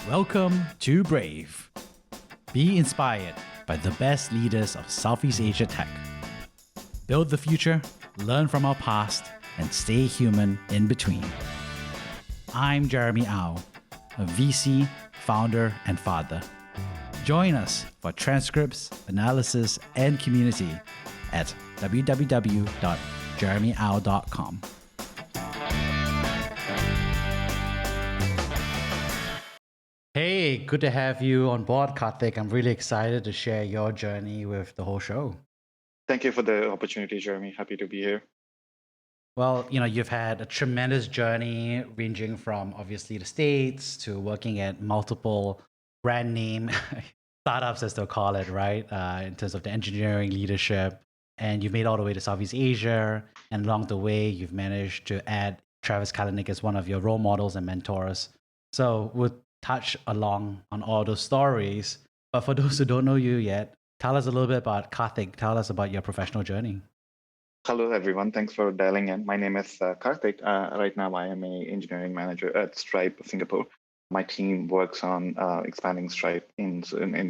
Welcome to Brave. Be inspired by the best leaders of Southeast Asia tech. Build the future, learn from our past, and stay human in between. I'm Jeremy Au, a VC, founder, and father. Join us for transcripts, analysis, and community at www.jeremyau.com. Hey, good to have you on board, Karthik. I'm really excited to share your journey with the whole show. Thank you for the opportunity, Jeremy. Happy to be here. Well, you've had a tremendous journey ranging from obviously the States to working at multiple brand name startups, as they'll call it, right? In terms of the engineering leadership. And you've made all the way to Southeast Asia. And along the way, you've managed to add Travis Kalanick as one of your role models and mentors. So we'll touch along on all those stories. But for those who don't know you yet, tell us a little bit about Karthik. Tell us about your professional journey. Hello, everyone. Thanks for dialing in. My name is Karthik. Right now, I am an engineering manager at Stripe Singapore. My team works on expanding Stripe in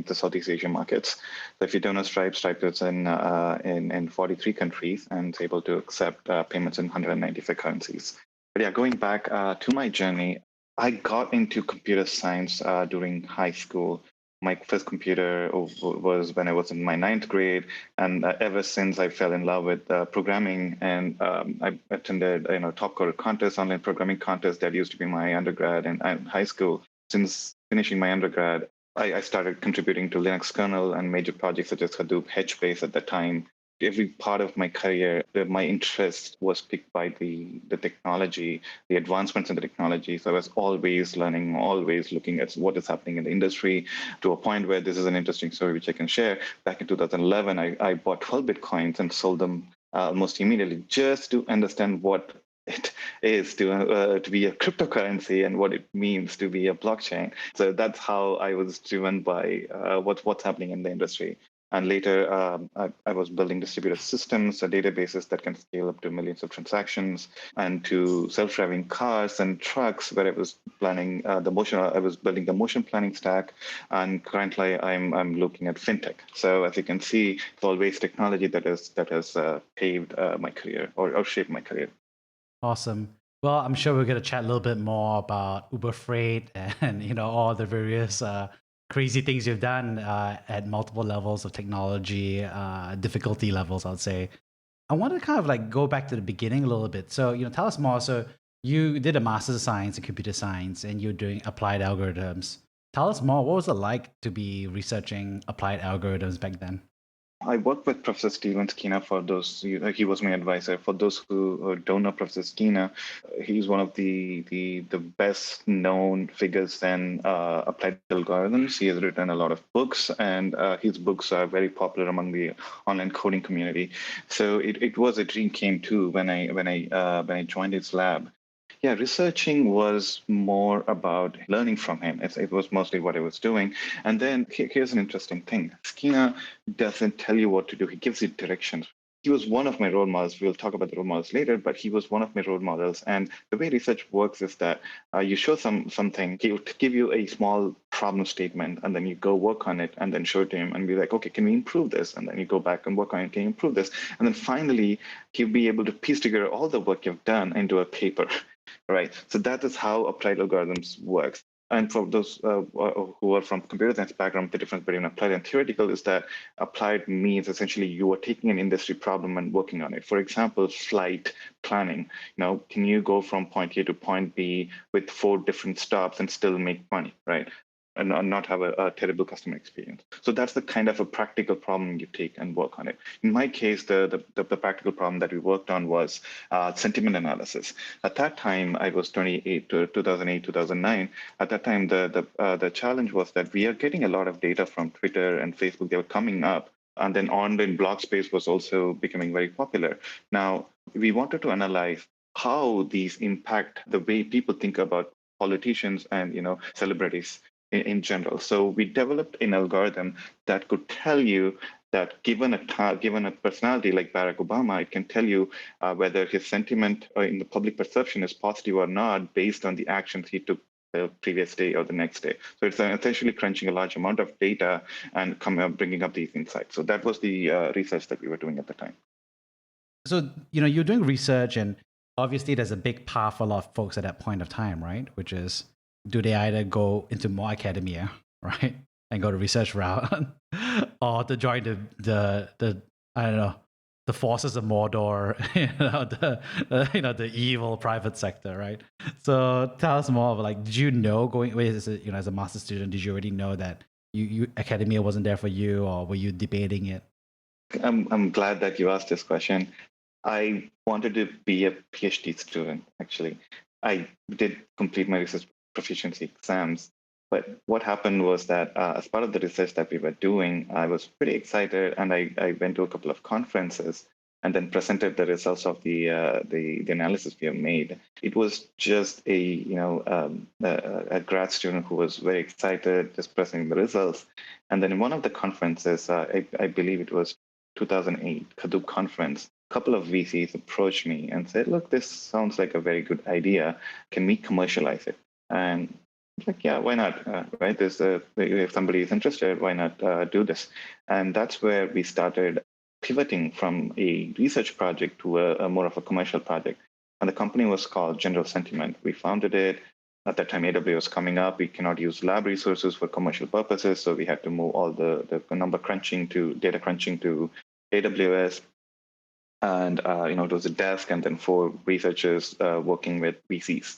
the Southeast Asian markets. So if you don't know Stripe is in 43 countries and is able to accept payments in 195 currencies. But yeah, going back to my journey, I got into computer science during high school. My first computer was when I was in my ninth grade, and ever since I fell in love with programming, and I attended top coder contests, online programming contests that used to be my undergrad and high school. Since finishing my undergrad, I started contributing to Linux kernel and major projects such as Hadoop, HBase at the time. Every part of my career, my interest was picked by the technology, the advancements in the technology. So I was always learning, always looking at what is happening in the industry, to a point where this is an interesting story which I can share. Back in 2011, I bought 12 Bitcoins and sold them almost immediately just to understand what it is to be a cryptocurrency and what it means to be a blockchain. So that's how I was driven by what's happening in the industry. And later, I was building distributed systems, databases that can scale up to millions of transactions, and to self-driving cars and trucks, where I was planning I was building the motion planning stack. And currently, I'm looking at fintech. So as you can see, it's always technology that has paved my career or shaped my career. Awesome. Well, I'm sure we're going to chat a little bit more about Uber Freight and all the various crazy things you've done at multiple levels of technology, difficulty levels, I'd say. I want to kind of like go back to the beginning a little bit. So, tell us more. So you did a master's of science in computer science and you're doing applied algorithms. Tell us more. What was it like to be researching applied algorithms back then? I worked with Professor Skiena for those. He was my advisor. For those who don't know Professor Skiena, he's one of the best known figures in applied algorithms. He has written a lot of books, and his books are very popular among the online coding community. So it was a dream came true when I joined his lab. Yeah, researching was more about learning from him. It was mostly what I was doing. And then here's an interesting thing. Skiena doesn't tell you what to do. He gives you directions. He was one of my role models. We'll talk about the role models later, but he was one of my role models. And the way research works is that you show something, he would give you a small problem statement, and then you go work on it and then show it to him and be like, okay, can we improve this? And then you go back and work on it, can you improve this? And then finally, he'll be able to piece together all the work you've done into a paper. Right. So that is how applied algorithms works. And for those who are from computer science background, the difference between applied and theoretical is that applied means essentially you are taking an industry problem and working on it. For example, flight planning. Can you go from point A to point B with 4 different stops and still make money, right? And not have a terrible customer experience. So that's the kind of a practical problem you take and work on it. In my case, the practical problem that we worked on was sentiment analysis. At that time, I was 28 to 2008, 2009. At that time, the challenge was that we are getting a lot of data from Twitter and Facebook. They were coming up. And then online blog space was also becoming very popular. Now, we wanted to analyze how these impact the way people think about politicians and celebrities in general. So we developed an algorithm that could tell you that given a personality like Barack Obama, it can tell you whether his sentiment in the public perception is positive or not based on the actions he took the previous day or the next day. So it's essentially crunching a large amount of data and bringing up these insights. So that was the research that we were doing at the time. So, you're doing research, and obviously there's a big path for a lot of folks at that point of time, right? Which is, do they either go into more academia, right, and go the research route, or to join the I don't know, the forces of Mordor, the evil private sector, right? So tell us more of, like, did you know going as a master student, did you already know that you academia wasn't there for you, or were you debating it? I'm glad that you asked this question. I wanted to be a PhD student, actually. I did complete my research proficiency exams, but what happened was that as part of the research that we were doing, I was pretty excited, and I went to a couple of conferences and then presented the results of the analysis we have made. It was just a grad student who was very excited, just presenting the results. And then in one of the conferences, I believe it was 2008 Hadoop conference, a couple of VCs approached me and said, "Look, this sounds like a very good idea. Can we commercialize it?" And I was like, "Yeah, why not? Right? If somebody is interested, why not do this?" And that's where we started pivoting from a research project to a more of a commercial project. And the company was called General Sentiment. We founded it. At that time, AWS was coming up. We cannot use lab resources for commercial purposes, so we had to move all the number crunching to data crunching to AWS. And it was a desk and then 4 researchers working with VCs.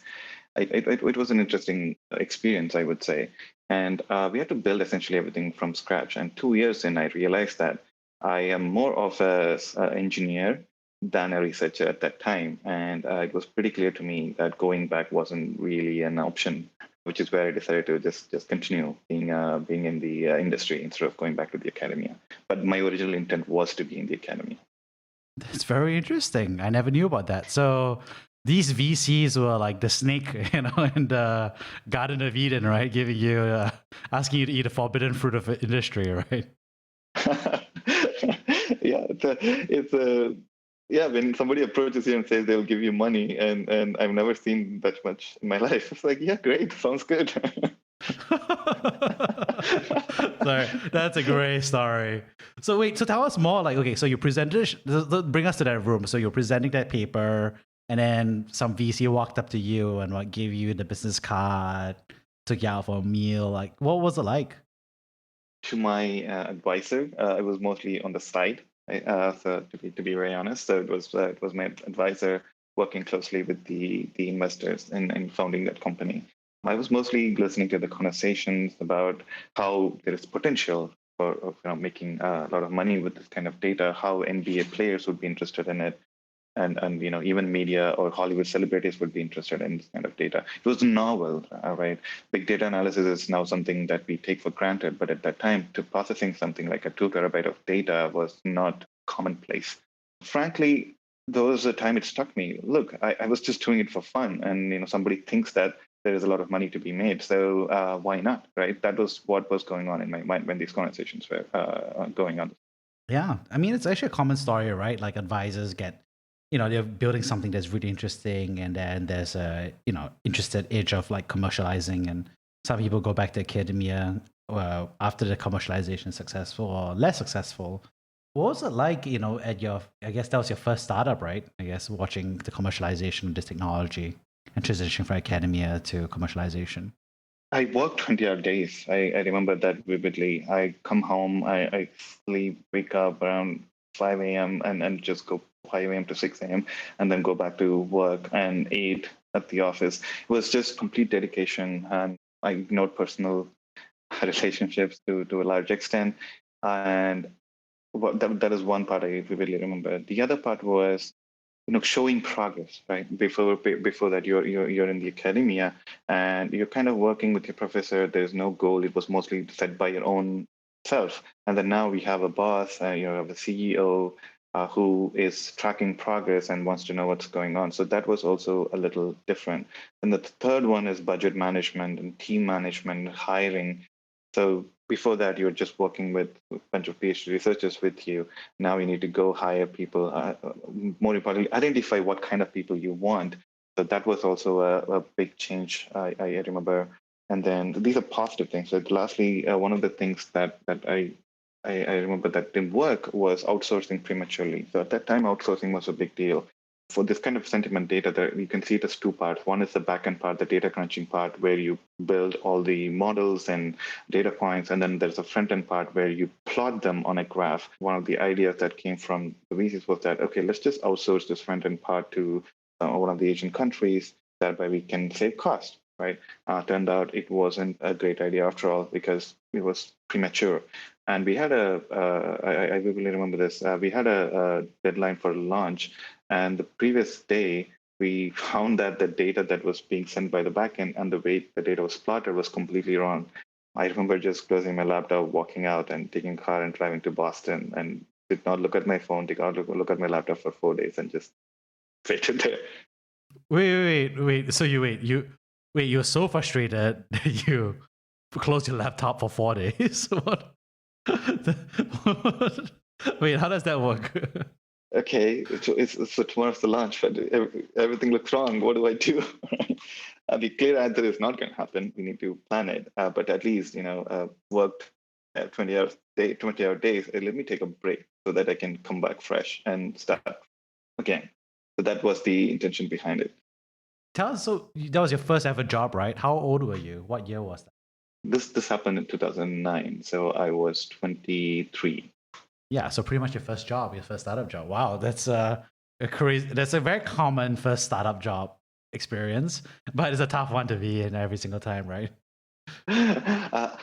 It was an interesting experience, I would say. And we had to build essentially everything from scratch. And 2 years in, I realized that I am more of an engineer than a researcher at that time. And it was pretty clear to me that going back wasn't really an option, which is where I decided to just continue being in the industry instead of going back to the academia. But my original intent was to be in the academia. That's very interesting. I never knew about that. So these VCs were like the snake, in the Garden of Eden, right? Giving you, asking you to eat a forbidden fruit of industry, right? Yeah, yeah. When somebody approaches you and says they'll give you money, and I've never seen that much in my life, it's like, yeah, great, sounds good. Sorry, that's a great story. So wait, so tell us more. Like, okay, so you presented. Bring us to that room. So you're presenting that paper, and then some VC walked up to you and gave you the business card, took you out for a meal. Like, what was it like? To my advisor, it was mostly on the side. So to be very honest, so it was my advisor working closely with the investors in founding that company. I was mostly listening to the conversations about how there is potential for making a lot of money with this kind of data, how NBA players would be interested in it, and even media or Hollywood celebrities would be interested in this kind of data. It was novel, right? Big data analysis is now something that we take for granted, but at that time, to processing something like a 2 terabyte of data was not commonplace. Frankly, there was a time it struck me. Look, I was just doing it for fun, and somebody thinks that there is a lot of money to be made, so why not, right? That was what was going on in my mind when these conversations were going on. Yeah, I mean, it's actually a common story, right? Like advisors get, they're building something that's really interesting, and then there's a, interested edge of like commercializing, and some people go back to academia after the commercialization is successful or less successful. What was it like, at I guess that was your first startup, right? I guess watching the commercialization of this technology and transitioning from academia to commercialization. I work 20-hour days. I remember that vividly. I come home, I sleep, wake up around 5 a.m. and just go 5 a.m. to 6 a.m. and then go back to work and eat at the office. It was just complete dedication, and I ignored personal relationships to a large extent. And that is one part I vividly remember. The other part was showing progress, right? Before that, you're in the academia and you're kind of working with your professor. There's no goal. It was mostly set by your own self. And then now we have a boss, you have a CEO who is tracking progress and wants to know what's going on. So that was also a little different. And the third one is budget management and team management, hiring. So before that, you're just working with a bunch of PhD researchers with you. Now you need to go hire people. More importantly, identify what kind of people you want. So that was also a big change, I remember. And then these are positive things. So lastly, one of the things that I remember that didn't work was outsourcing prematurely. So at that time, outsourcing was a big deal. For this kind of sentiment data, that you can see it as two parts. One is the backend part, the data crunching part, where you build all the models and data points, and then there's a front end part where you plot them on a graph. One of the ideas that came from the VCs was that, okay, let's just outsource this front end part to one of the Asian countries. That way we can save cost, right? Turned out it wasn't a great idea after all because it was premature. And we had I vividly remember this, we had a deadline for launch. And the previous day, we found that the data that was being sent by the backend and the way the data was plotted was completely wrong. I remember just closing my laptop, walking out, and taking a car and driving to Boston, and did not look at my phone, did not look at my laptop for 4 days, and just waited there. Wait. So you're so frustrated that you closed your laptop for 4 days. What? Wait, how does that work? Okay, so tomorrow's the launch, but everything looks wrong. What do I do? The clear answer is not going to happen. We need to plan it, but at least worked 20-hour days. Let me take a break so that I can come back fresh and start again. So that was the intention behind it. Tell us, so that was your first ever job, right? How old were you? What year was that? This happened in 2009, so I was 23. Yeah, so pretty much your first job, your first startup job. Wow, that's a crazy. That's a very common first startup job experience, but it's a tough one to be in every single time, right?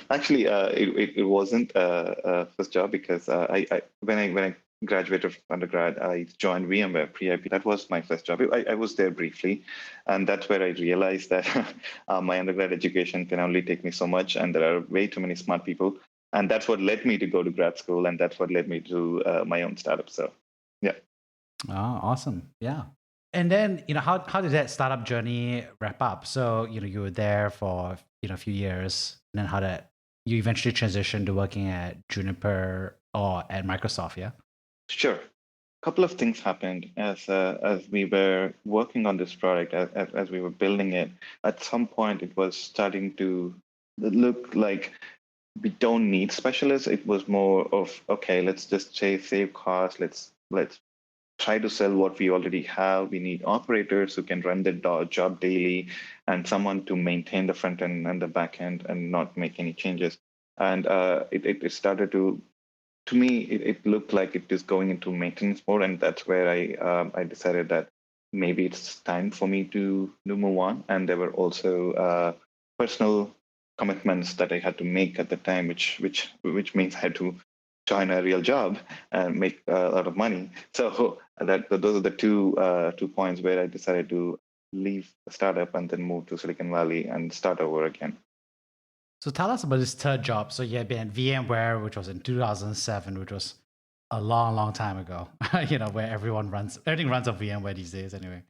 Actually, it wasn't a first job because when I graduated from undergrad, I joined VMware pre-IPO. That was my first job. I was there briefly, and that's where I realized that my undergrad education can only take me so much, and there are way too many smart people. And that's what led me to go to grad school, and that's what led me to my own startup. So, yeah. Oh, awesome. Yeah. And then, how did that startup journey wrap up? So, you were there for, a few years, and then how did you eventually transition to working at Juniper or at Microsoft, yeah? Sure. A couple of things happened as we were working on this product, as we were building it. At some point, it was starting to look like we don't need specialists. It was more of, okay, let's just say save costs. Let's try to sell what we already have. We need operators who can run the job daily, and someone to maintain the front end and the back end and not make any changes. And it started to me, it looked like it is going into maintenance mode, and that's where I decided that maybe it's time for me to move on. And there were also personal commitments that I had to make at the time, which means I had to join a real job and make a lot of money. So those are the two points where I decided to leave the startup and then move to Silicon Valley and start over again. So tell us about this third job. So you had been at VMware, which was in 2007, which was a long, long time ago, where everything runs on VMware these days anyway.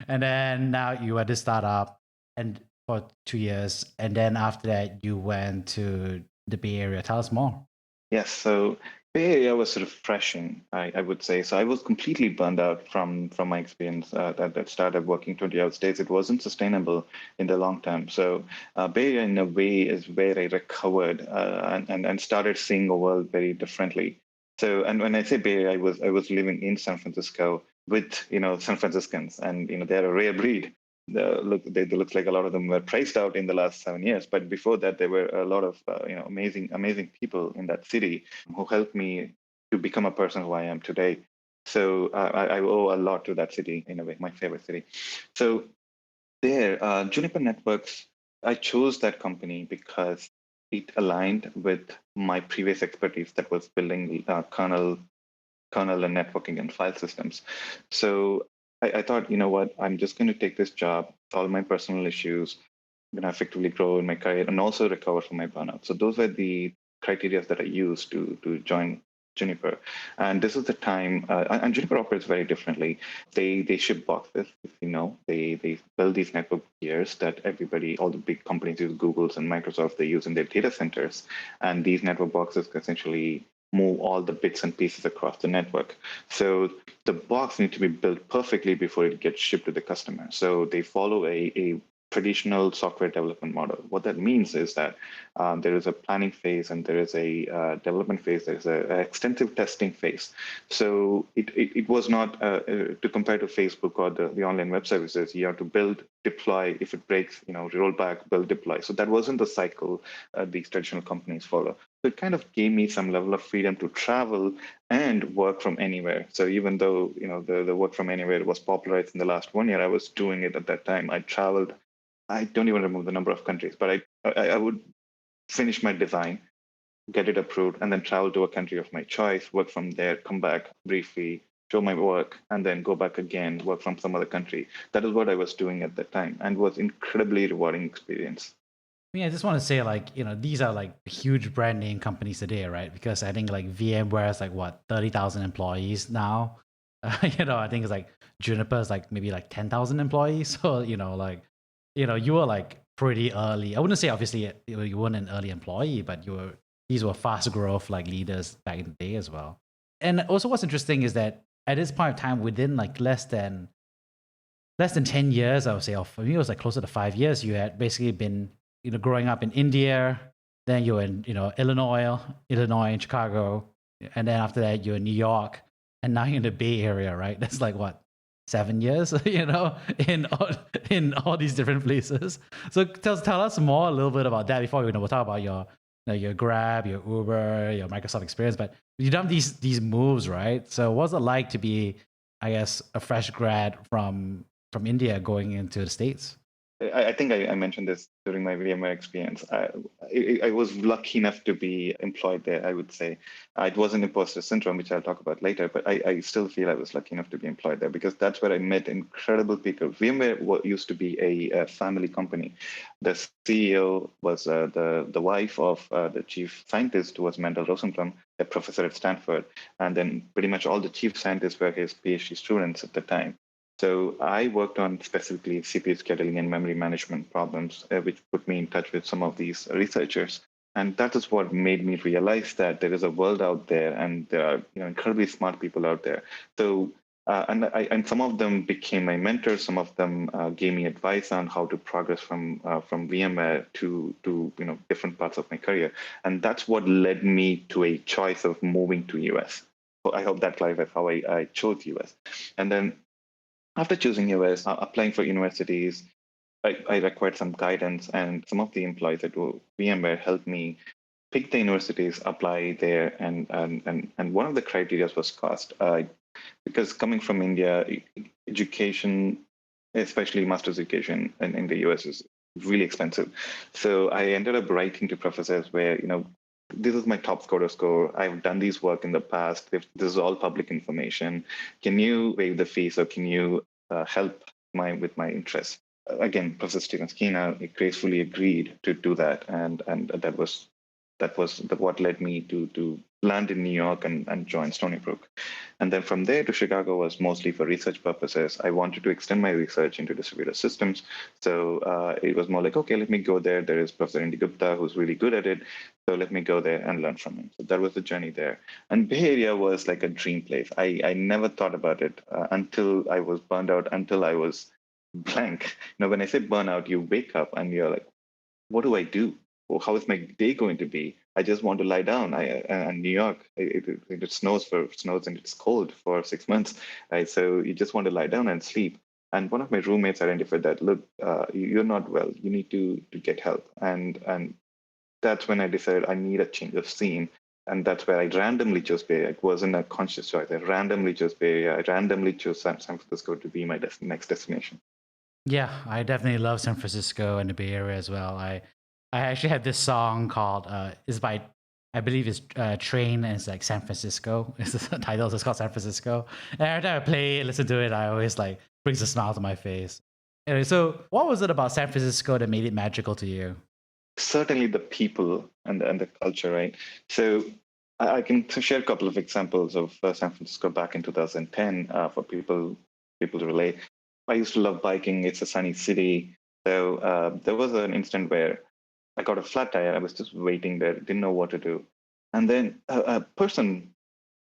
And then now you were at this startup and for 2 years. And then after that, you went to the Bay Area. Tell us more. Yes, so Bay Area was refreshing, I would say. So I was completely burned out from my experience that started working 20 hours days. It wasn't sustainable in the long term. So Bay Area, in a way, is where I recovered and started seeing the world very differently. So, and when I say Bay Area, I was living in San Francisco with San Franciscans, and they're a rare breed. They look like a lot of them were priced out in the last 7 years, but before that there were a lot of amazing people in that city who helped me to become a person who I am today. So I owe a lot to that city, in a way, my favorite city. So there, Juniper Networks, I chose that company because it aligned with my previous expertise, that was building kernel and networking and file systems. So I thought, you know what, I'm just going to take this job, solve my personal issues, I'm going to effectively grow in my career and also recover from my burnout. So those were the criteria that I used to join Juniper. And this is the time, and Juniper operates very differently. They ship boxes, if you know. They build these network gears that everybody, all the big companies use, Google's and Microsoft, they use in their data centers. And these network boxes essentially move all the bits and pieces across the network. So the box needs to be built perfectly before it gets shipped to the customer. So they follow a traditional software development model. What that means is that there is a planning phase and there is a development phase, there is an extensive testing phase. So it was not, to compare to Facebook or the online web services, you have to build, deploy, if it breaks, roll back, build, deploy. So that wasn't the cycle these traditional companies follow. So it kind of gave me some level of freedom to travel and work from anywhere. So even though the work from anywhere was popularized in the last 1 year, I was doing it at that time. I traveled. I don't even remember the number of countries, but I would finish my design, get it approved, and then travel to a country of my choice, work from there, come back briefly, show my work, and then go back again, work from some other country. That is what I was doing at that time, and was incredibly rewarding experience. I mean, I just want to say, like, these are like huge brand name companies today, right? Because I think like VMware is like what, 30,000 employees now. I think it's like Juniper is like maybe like 10,000 employees. So, you were like pretty early. I wouldn't say obviously you weren't an early employee, but these were fast growth like leaders back in the day as well. And also what's interesting is that at this point of time, within like less than 10 years, I would say, or for me, it was like closer to 5 years, you had basically been, growing up in India, then you were in, Illinois and Chicago, and then after that, you're in New York, and now you're in the Bay Area, right? That's like what, 7 years, in all these different places. So tell us more a little bit about that before we'll talk about your Grab, your Uber, your Microsoft experience. But you've done these moves, right? So what's it like to be, I guess, a fresh grad from India going into the States? I think I mentioned this during my VMware experience. I was lucky enough to be employed there, I would say. It wasn't imposter syndrome, which I'll talk about later, but I still feel I was lucky enough to be employed there because that's where I met incredible people. VMware used to be a family company. The CEO was the wife of the chief scientist, who was Mendel Rosenblum, a professor at Stanford. And then pretty much all the chief scientists were his PhD students at the time. So I worked on specifically CPU scheduling and memory management problems, which put me in touch with some of these researchers. And that is what made me realize that there is a world out there, and there are incredibly smart people out there. So and some of them became my mentors. Some of them gave me advice on how to progress from VMware to different parts of my career, and that's what led me to a choice of moving to US. So I hope that clarifies how I chose US, and then after choosing US, applying for universities, I required some guidance, and some of the employees at VMware helped me pick the universities, apply there, and one of the criteria was cost. Because coming from India, education, especially master's education in the US, is really expensive. So I ended up writing to professors where, this is my top score. I've done these work in the past. If this is all public information, can you waive the fees, or can you help with my interest? Again, Professor Stephen Skiena gracefully agreed to do that, and that was what led me to land in New York and join Stony Brook. And then from there to Chicago was mostly for research purposes. I wanted to extend my research into distributed systems. So it was more like, okay, let me go there. There is Professor Indy Gupta, who's really good at it. So let me go there and learn from him. So that was the journey there. And Bay Area was like a dream place. I never thought about it until I was burned out, until I was blank. When I say burnout, you wake up and you're like, what do I do? Well, how is my day going to be? I just want to lie down. And New York, it snows and it's cold for 6 months, right? So you just want to lie down and sleep. And one of my roommates identified that, look, you're not well. You need to get help. And that's when I decided I need a change of scene. And that's where I randomly chose Bay Area. It wasn't a conscious choice. I randomly chose Bay Area. I randomly chose San Francisco to be my next destination. Yeah, I definitely love San Francisco and the Bay Area as well. I actually had this song called is by, I believe it's Train, and it's like San Francisco. It's the title. It's called San Francisco. And every time I play it, listen to it, I always like brings a smile to my face. Anyway, so what was it about San Francisco that made it magical to you? Certainly the people and the culture, right? So I can share a couple of examples of San Francisco back in 2010 for people to relate. I used to love biking. It's a sunny city. So there was an instant where I got a flat tire. I was just waiting there, didn't know what to do. And then a person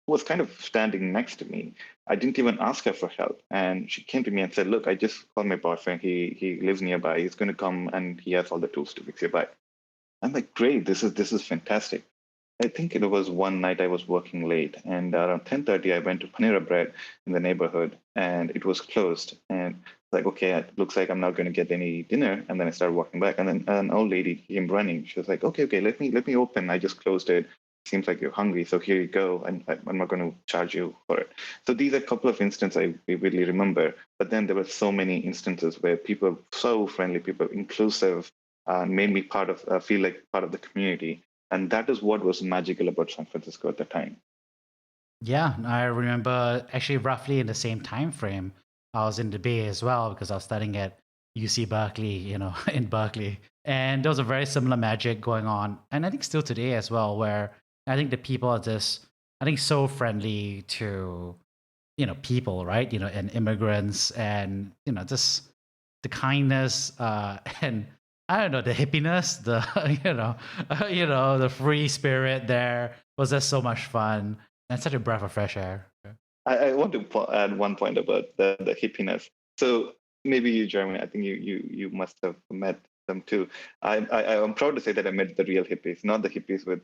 who was kind of standing next to me, I didn't even ask her for help. And she came to me and said, look, I just called my boyfriend. He lives nearby. He's going to come and he has all the tools to fix your bike. I'm like, great, this is fantastic. I think it was one night I was working late, and around 10:30 I went to Panera Bread in the neighborhood, and it was closed. And like, okay, it looks like I'm not going to get any dinner. And then I started walking back, and then an old lady came running. She was like, okay, let me open. I just closed it. Seems like you're hungry, so here you go. And I'm not going to charge you for it. So these are a couple of instances I vividly remember. But then there were so many instances where people, so friendly, people, inclusive, made me feel like part of the community. And that is what was magical about San Francisco at the time. Yeah, I remember actually roughly in the same time frame. I was in the Bay as well because I was studying at UC Berkeley, in Berkeley. And there was a very similar magic going on. And I think still today as well, where I think the people are just, I think, so friendly to, people, right? And immigrants and, just the kindness and I don't know, the hippiness, the, the free spirit there was just so much fun and such a breath of fresh air. I want to add one point about the hippiness. So maybe you, Jeremy, I think you must have met them too. I'm proud to say that I met the real hippies, not the hippies with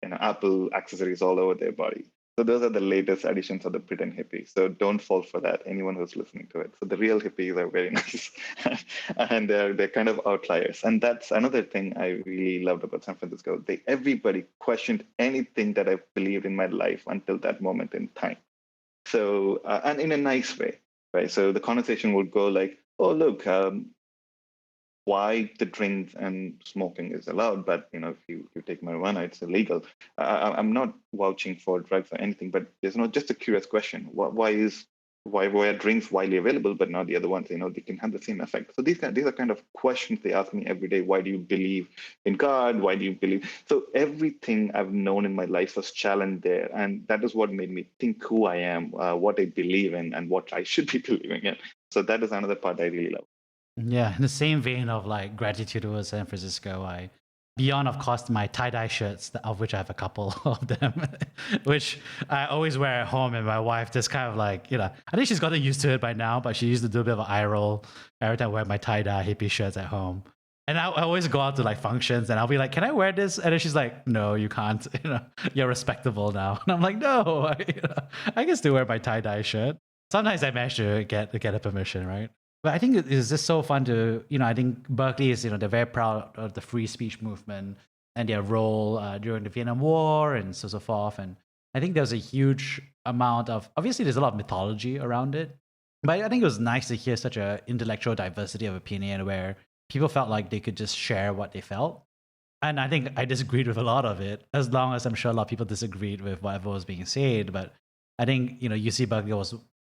Apple accessories all over their body. So those are the latest additions of the pretend hippie. So don't fall for that, anyone who's listening to it. So the real hippies are very nice, and they're kind of outliers. And that's another thing I really loved about San Francisco. Everybody questioned anything that I believed in my life until that moment in time. So and in a nice way, right? So the conversation would go like, "Oh, look, why the drinks and smoking is allowed, but if you take marijuana, it's illegal." I'm not vouching for drugs or anything, but there's just a curious question: why are drinks widely available but not the other ones? They can have the same effect. So these are kind of questions they ask me every day. Why do you believe in God? Why do you believe? So everything I've known in my life was challenged there, and that is what made me think who I am, what I believe in, and what I should be believing in. So that is another part I really love. Yeah, in the same vein of like gratitude towards San Francisco, beyond of course my tie-dye shirts, of which I have a couple of them, which I always wear at home, and my wife just kind of like, I think she's gotten used to it by now, but she used to do a bit of an eye roll every time I wear my tie-dye hippie shirts at home. And I always go out to like functions and I'll be like, can I wear this? And then she's like, no, you can't. You're respectable now. And I'm like, no, I can still wear my tie-dye shirt. Sometimes I manage to get a permission, right? But I think it is just so fun to, I think Berkeley is, they're very proud of the free speech movement and their role during the Vietnam War and so forth. And I think there's a huge amount of, obviously there's a lot of mythology around it, but I think it was nice to hear such a intellectual diversity of opinion where people felt like they could just share what they felt. And I think I disagreed with a lot of it, as long as I'm sure a lot of people disagreed with whatever was being said. But I think, UC Berkeley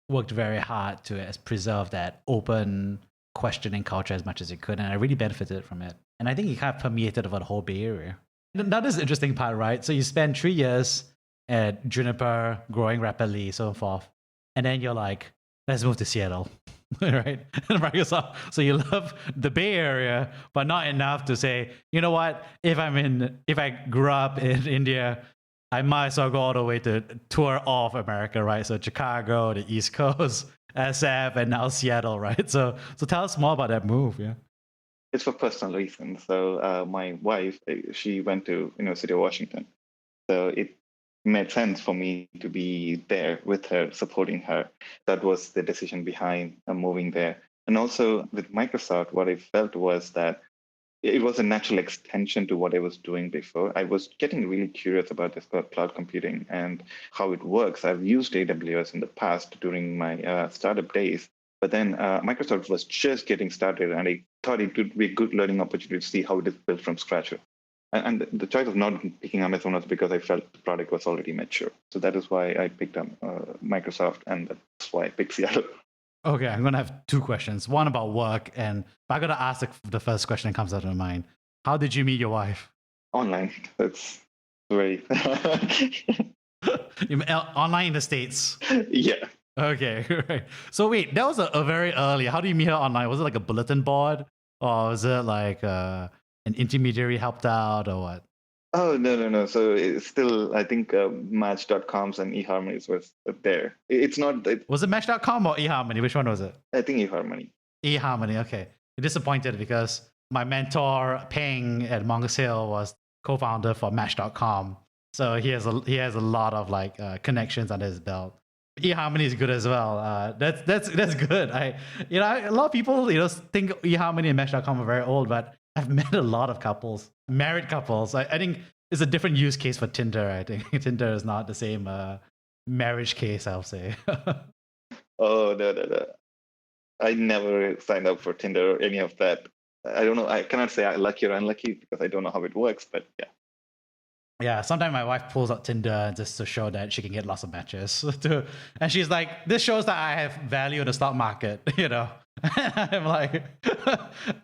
worked very hard to preserve that open questioning culture as much as it could. And I really benefited from it. And I think it kind of permeated over the whole Bay Area. That is the interesting part, right? So you spend 3 years at Juniper, growing rapidly, so forth. And then you're like, let's move to Seattle, right? And Microsoft. So you love the Bay Area, but not enough to say, you know what? If I grew up in India, I might as well go all the way to tour all of America, right? So Chicago, the East Coast, SF, and now Seattle, right? So tell us more about that move, yeah. It's for personal reasons. So my wife, she went to University of Washington, so it made sense for me to be there with her, supporting her. That was the decision behind moving there. And also with Microsoft, what I felt was that it was a natural extension to what I was doing before. I was getting really curious about this cloud computing and how it works. I've used AWS in the past during my startup days, but then Microsoft was just getting started, and I thought it would be a good learning opportunity to see how it is built from scratch. And the choice of not picking Amazon was because I felt the product was already mature. So that is why I picked up Microsoft, and that's why I picked Seattle. Okay, I'm going to have 2 questions. One about work, and I got to ask the first question that comes out of my mind. How did you meet your wife? Online. That's very... Online in the States? Yeah. Okay, right. So wait, that was a very early. How do you meet her online? Was it like a bulletin board? Or was it like an intermediary helped out or what? Oh, no, no, no. So it's still, I think Match.coms and eHarmonies was there. It's not, Was it Mesh.com or eHarmony? Which one was it? I think eHarmony. eHarmony. Okay. I'm disappointed because my mentor Peng at Mongoose Hill was co-founder for Match.com. So he has a lot of like connections under his belt. eHarmony is good as well. That's good. A lot of people think eHarmony and Mesh.com are very old, but I've met a lot of couples, married couples. I think it's a different use case for Tinder. I think Tinder is not the same marriage case, I'll say. Oh, no, no, no. I never signed up for Tinder or any of that. I don't know. I cannot say I'm lucky or unlucky because I don't know how it works, but yeah. Yeah, sometimes my wife pulls out Tinder just to show that she can get lots of matches. And she's like, "This shows that I have value in the stock market," I'm like,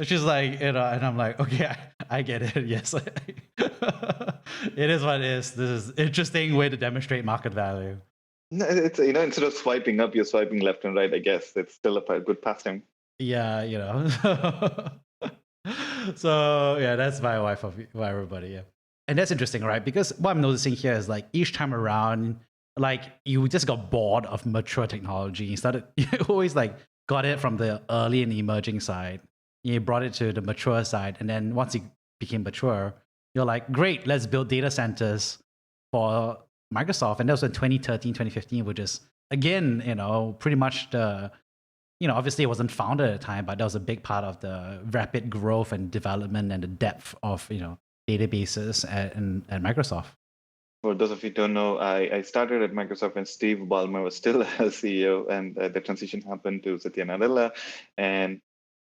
she's like, and I'm like, okay, I get it. Yes, it is what it is. This is an interesting way to demonstrate market value. No, it's instead of swiping up, you're swiping left and right. I guess it's still a good pastime. Yeah, So yeah, that's my wife for everybody. Yeah. And that's interesting, right? Because what I'm noticing here is like each time around, like you just got bored of mature technology. You always like got it from the early and emerging side. You brought it to the mature side. And then once it became mature, you're like, great, let's build data centers for Microsoft. And that was in 2013, 2015, which is again, pretty much obviously it wasn't founded at the time, but that was a big part of the rapid growth and development and the depth of, databases at Microsoft. For those of you who don't know, I started at Microsoft when Steve Ballmer was still a CEO, and the transition happened to Satya Nadella. And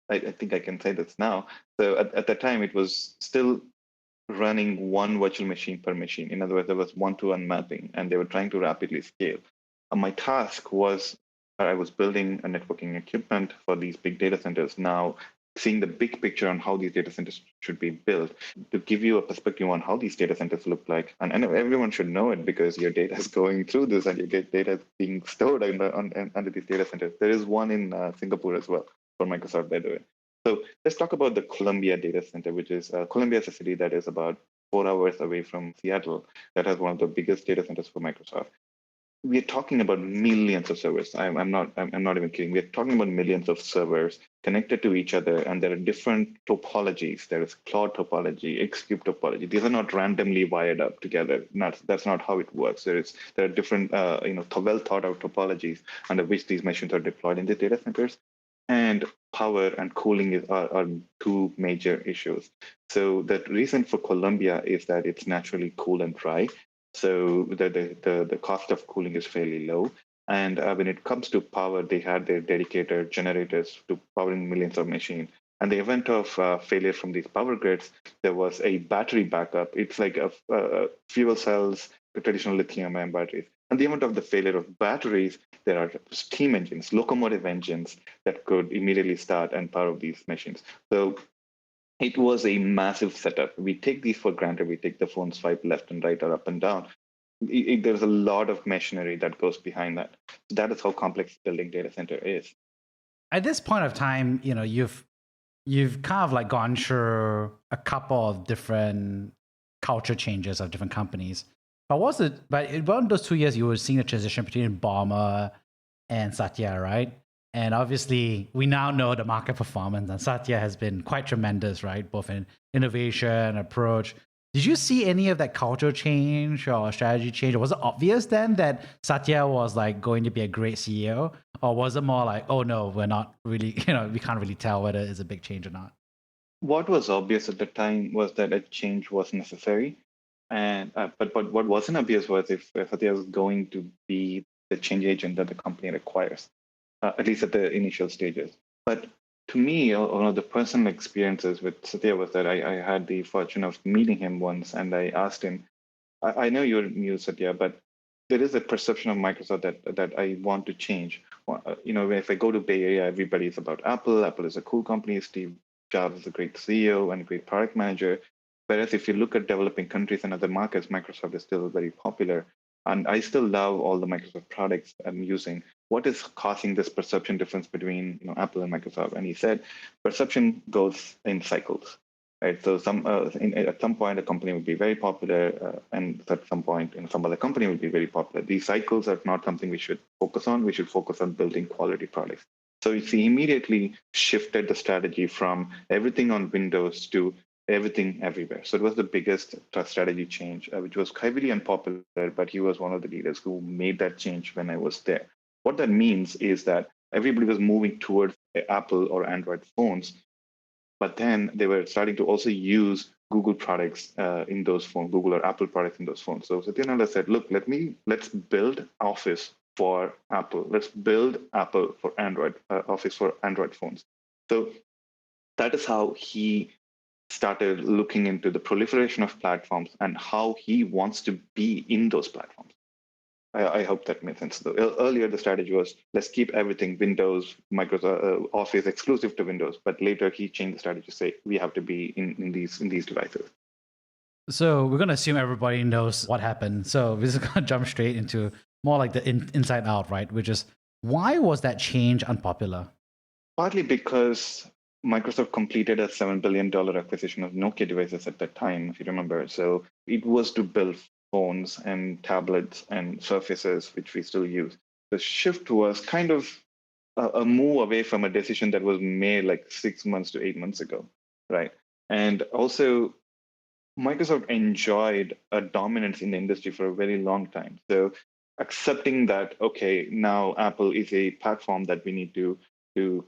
I think I can say this now. So at that time, it was still running one virtual machine per machine. In other words, there was one-to-one mapping, and they were trying to rapidly scale. My task was I was building a networking equipment for these big data centers. Now, seeing the big picture on how these data centers should be built to give you a perspective on how these data centers look like. And everyone should know it because your data is going through this and your data is being stored under these data centers. There is one in Singapore as well for Microsoft, by the way. So let's talk about the Columbia data center, which is Columbia is a city that is about 4 hours away from Seattle, that has one of the biggest data centers for Microsoft. We're talking about millions of servers. I'm not even kidding. We're talking about millions of servers connected to each other, and there are different topologies. There is cloud topology, Xcube topology. These are not randomly wired up together. That's not how it works. There are different well thought out topologies under which these machines are deployed in the data centers. And power and cooling are two major issues. So the reason for Columbia is that it's naturally cool and dry. So the cost of cooling is fairly low. And when it comes to power, they had their dedicated generators to powering millions of machines. And the event of failure from these power grids, there was a battery backup. It's like fuel cells, the traditional lithium-ion batteries. And the event of the failure of batteries, there are steam engines, locomotive engines that could immediately start and power these machines. So it was a massive setup. We take these for granted. We take the phone swipe left and right or up and down. There's a lot of machinery that goes behind that. That is how complex building data center is. At this point of time, you've kind of like gone through a couple of different culture changes of different companies. But in one of those 2 years, you were seeing the transition between Balmer and Satya, right? And obviously, we now know the market performance, and Satya has been quite tremendous, right? Both in innovation, approach. Did you see any of that culture change or strategy change? Or was it obvious then that Satya was like going to be a great CEO? Or was it more like, oh no, we're not really, we can't really tell whether it's a big change or not? What was obvious at the time was that a change was necessary. And but what wasn't obvious was if Satya was going to be the change agent that the company requires, at least at the initial stages. But to me, one of the personal experiences with Satya was that I had the fortune of meeting him once, and I asked him, I know you're new, Satya, but there is a perception of Microsoft that I want to change. If I go to Bay Area, everybody is about Apple. Apple is a cool company. Steve Jobs is a great CEO and a great product manager. Whereas if you look at developing countries and other markets, Microsoft is still very popular. And I still love all the Microsoft products I'm using. What is causing this perception difference between Apple and Microsoft? And he said, perception goes in cycles. right? So at some point, a company would be very popular, and at some point, in some other company would be very popular. These cycles are not something we should focus on. We should focus on building quality products. So he immediately shifted the strategy from everything on Windows to everything everywhere. So it was the biggest strategy change, which was heavily unpopular, but he was one of the leaders who made that change when I was there. What that means is that everybody was moving towards Apple or Android phones, but then they were starting to also use Google products in those phones, Google or Apple products in those phones. So Satyananda said, look, let's build Office for Apple. Let's build Apple for Android, Office for Android phones. So that is how he started looking into the proliferation of platforms and how he wants to be in those platforms. I hope that made sense. Earlier, the strategy was let's keep everything Windows, Microsoft Office exclusive to Windows. But later, he changed the strategy to say we have to be in these devices. So we're going to assume everybody knows what happened. So we're just going to jump straight into more like the inside out, right? Which is, why was that change unpopular? Partly because Microsoft completed a $7 billion acquisition of Nokia devices at that time, if you remember. So it was to build phones and tablets and surfaces, which we still use. The shift was kind of a move away from a decision that was made like 6 months to 8 months ago, right? And also, Microsoft enjoyed a dominance in the industry for a very long time. So accepting that, okay, now Apple is a platform that we need to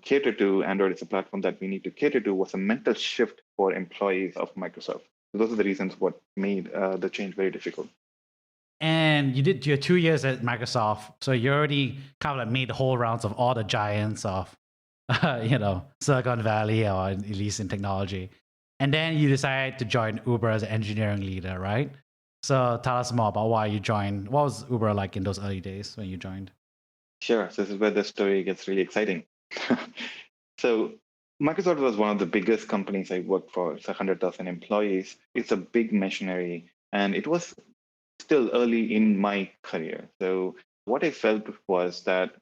cater to, Android is a platform that we need to cater to, was a mental shift for employees of Microsoft. So those are the reasons what made the change very difficult. And you did your 2 years at Microsoft, so you already kind of like made the whole rounds of all the giants of, Silicon Valley, or at least in technology. And then you decided to join Uber as an engineering leader, right? So tell us more about why you joined. What was Uber like in those early days when you joined? Sure. So this is where the story gets really exciting. So Microsoft was one of the biggest companies I worked for. It's 100,000 employees. It's a big machinery, and it was still early in my career. So what I felt was that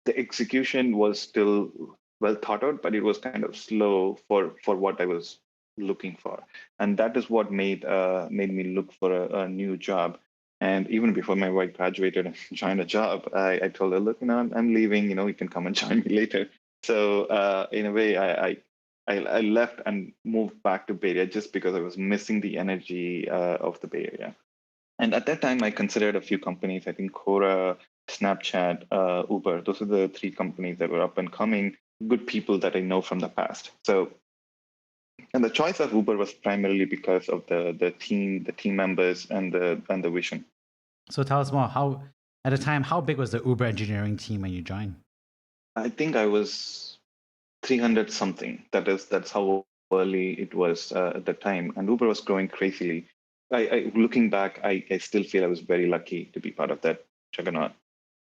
the execution was still well thought out, but it was kind of slow for what I was looking for, and that is what made me look for a new job. And even before my wife graduated and joined a job, I told her, look, I'm leaving. You can come and join me later. So in a way, I left and moved back to Bay Area just because I was missing the energy of the Bay Area. And at that time, I considered a few companies. I think Quora, Snapchat, Uber. Those are the three companies that were up and coming, good people that I know from the past. So, and the choice of Uber was primarily because of the team members, and the vision. So tell us more. How at the time, how big was the Uber engineering team when you joined? I think I was 300 something. That's how early it was at the time, and Uber was growing crazily. Looking back, I still feel I was very lucky to be part of that juggernaut.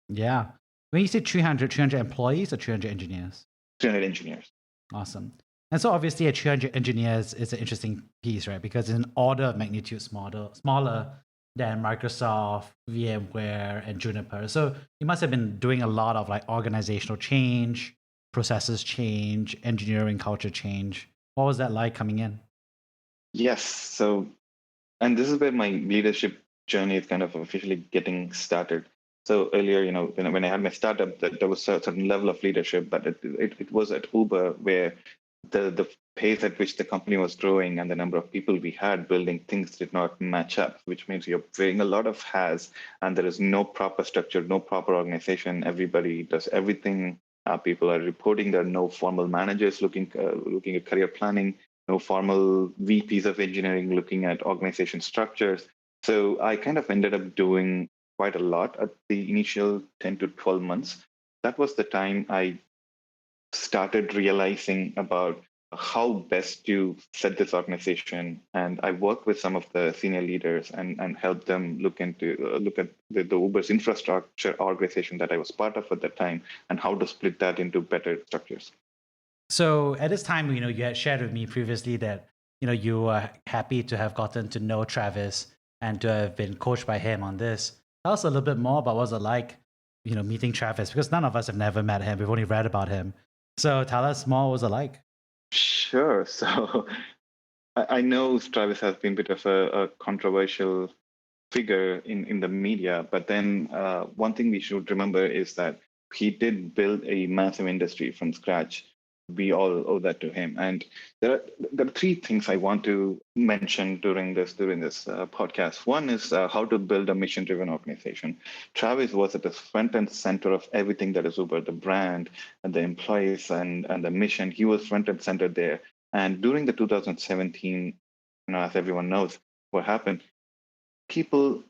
Yeah. When you say 300 employees or 300 engineers? 300 engineers. Awesome. And so obviously at 300 engineers is an interesting piece, right? Because it's an order of magnitude smaller than Microsoft, VMware, and Juniper. So you must have been doing a lot of like organizational change, processes change, engineering culture change. What was that like coming in? Yes. So, and this is where my leadership journey is kind of officially getting started. So earlier, when I had my startup, that there was a certain level of leadership, but it was at Uber where the pace at which the company was growing and the number of people we had building things did not match up, which means you're wearing a lot of hats and there is no proper structure, no proper organization. Everybody does everything. People are reporting. There are no formal managers looking at career planning, no formal VPs of engineering looking at organization structures. So I kind of ended up doing quite a lot at the initial 10 to 12 months. That was the time I started realizing about how best to set this organization. And I worked with some of the senior leaders and helped them look at the Uber's infrastructure organization that I was part of at that time, and how to split that into better structures. So at this time, you had shared with me previously that, you were happy to have gotten to know Travis and to have been coached by him on this. Tell us a little bit more about what's it like, meeting Travis, because none of us have never met him. We've only read about him. So tell us more, what was it like? Sure. So I know Travis has been a bit of a controversial figure in the media, but then one thing we should remember is that he did build a massive industry from scratch. We all owe that to him. And there are three things I want to mention during this podcast. One is how to build a mission-driven organization. Travis was at the front and center of everything that is Uber, the brand and the employees and the mission. He was front and center there. And during the 2017, as everyone knows, what happened, people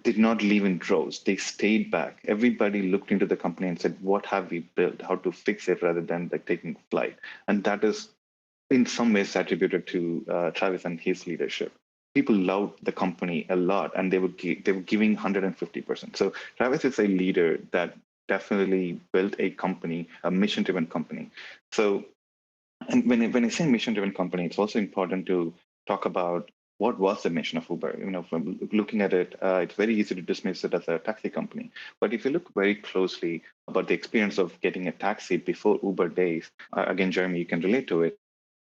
did not leave in droves. They stayed back. Everybody looked into the company and said, what have we built? How to fix it rather than like taking flight. And that is in some ways attributed to Travis and his leadership. People loved the company a lot, and they were giving 150%. So Travis is a leader that definitely built a company, a mission-driven company. So, and when I say mission-driven company, it's also important to talk about what was the mission of Uber. From looking at it, it's very easy to dismiss it as a taxi company. But if you look very closely about the experience of getting a taxi before Uber days, again, Jeremy, you can relate to it.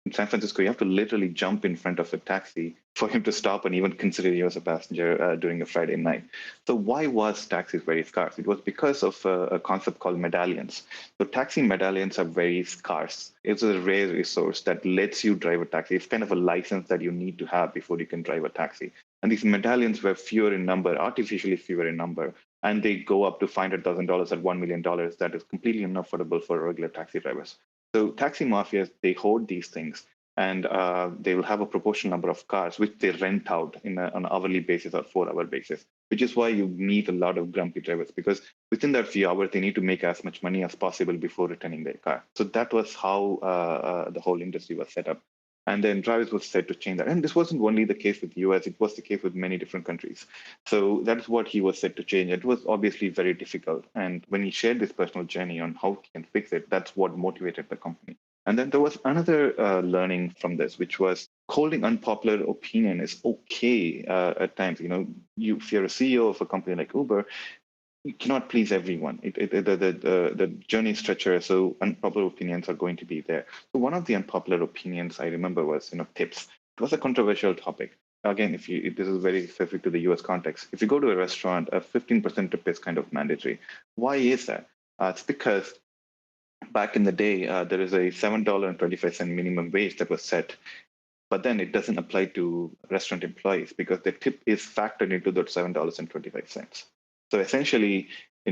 In San Francisco, you have to literally jump in front of a taxi for him to stop and even consider you as a passenger during a Friday night. So why was taxis very scarce? It was because of a concept called medallions. So taxi medallions are very scarce. It's a rare resource that lets you drive a taxi. It's kind of a license that you need to have before you can drive a taxi. And these medallions were fewer in number, artificially fewer in number, and they go up to $500,000 at $1 million. That is completely unaffordable for regular taxi drivers. So taxi mafias, they hoard these things, and they will have a proportional number of cars which they rent out on an hourly basis or 4-hour basis, which is why you meet a lot of grumpy drivers, because within that few hours, they need to make as much money as possible before returning their car. So that was how the whole industry was set up. And then Travis was set to change that. And this wasn't only the case with the US, it was the case with many different countries. So that's what he was set to change. It was obviously very difficult. And when he shared this personal journey on how he can fix it, that's what motivated the company. And then there was another learning from this, which was holding unpopular opinion is okay at times. If you're a CEO of a company like Uber, you cannot please everyone. The journey is treacherous, so unpopular opinions are going to be there. So one of the unpopular opinions I remember was, tips. It was a controversial topic. Again, this is very specific to the US context. If you go to a restaurant, a 15% tip is kind of mandatory. Why is that? It's because back in the day, there is a $7.25 minimum wage that was set, but then it doesn't apply to restaurant employees because the tip is factored into that $7.25. So essentially,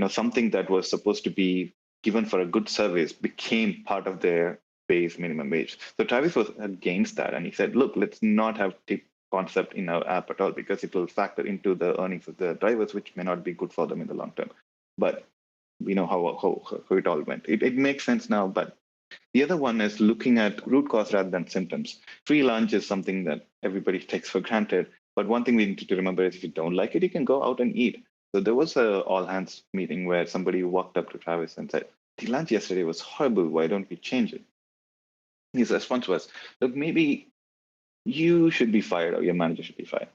something that was supposed to be given for a good service became part of their base minimum wage. So Travis was against that, and he said, "Look, let's not have tip concept in our app at all because it will factor into the earnings of the drivers, which may not be good for them in the long term." But we know how it all went. It makes sense now, but the other one is looking at root cause rather than symptoms. Free lunch is something that everybody takes for granted. But one thing we need to remember is if you don't like it, you can go out and eat. So there was a all hands meeting where somebody walked up to Travis and said, "The lunch yesterday was horrible. Why don't we change it?" His response was, "Look, maybe you should be fired or your manager should be fired."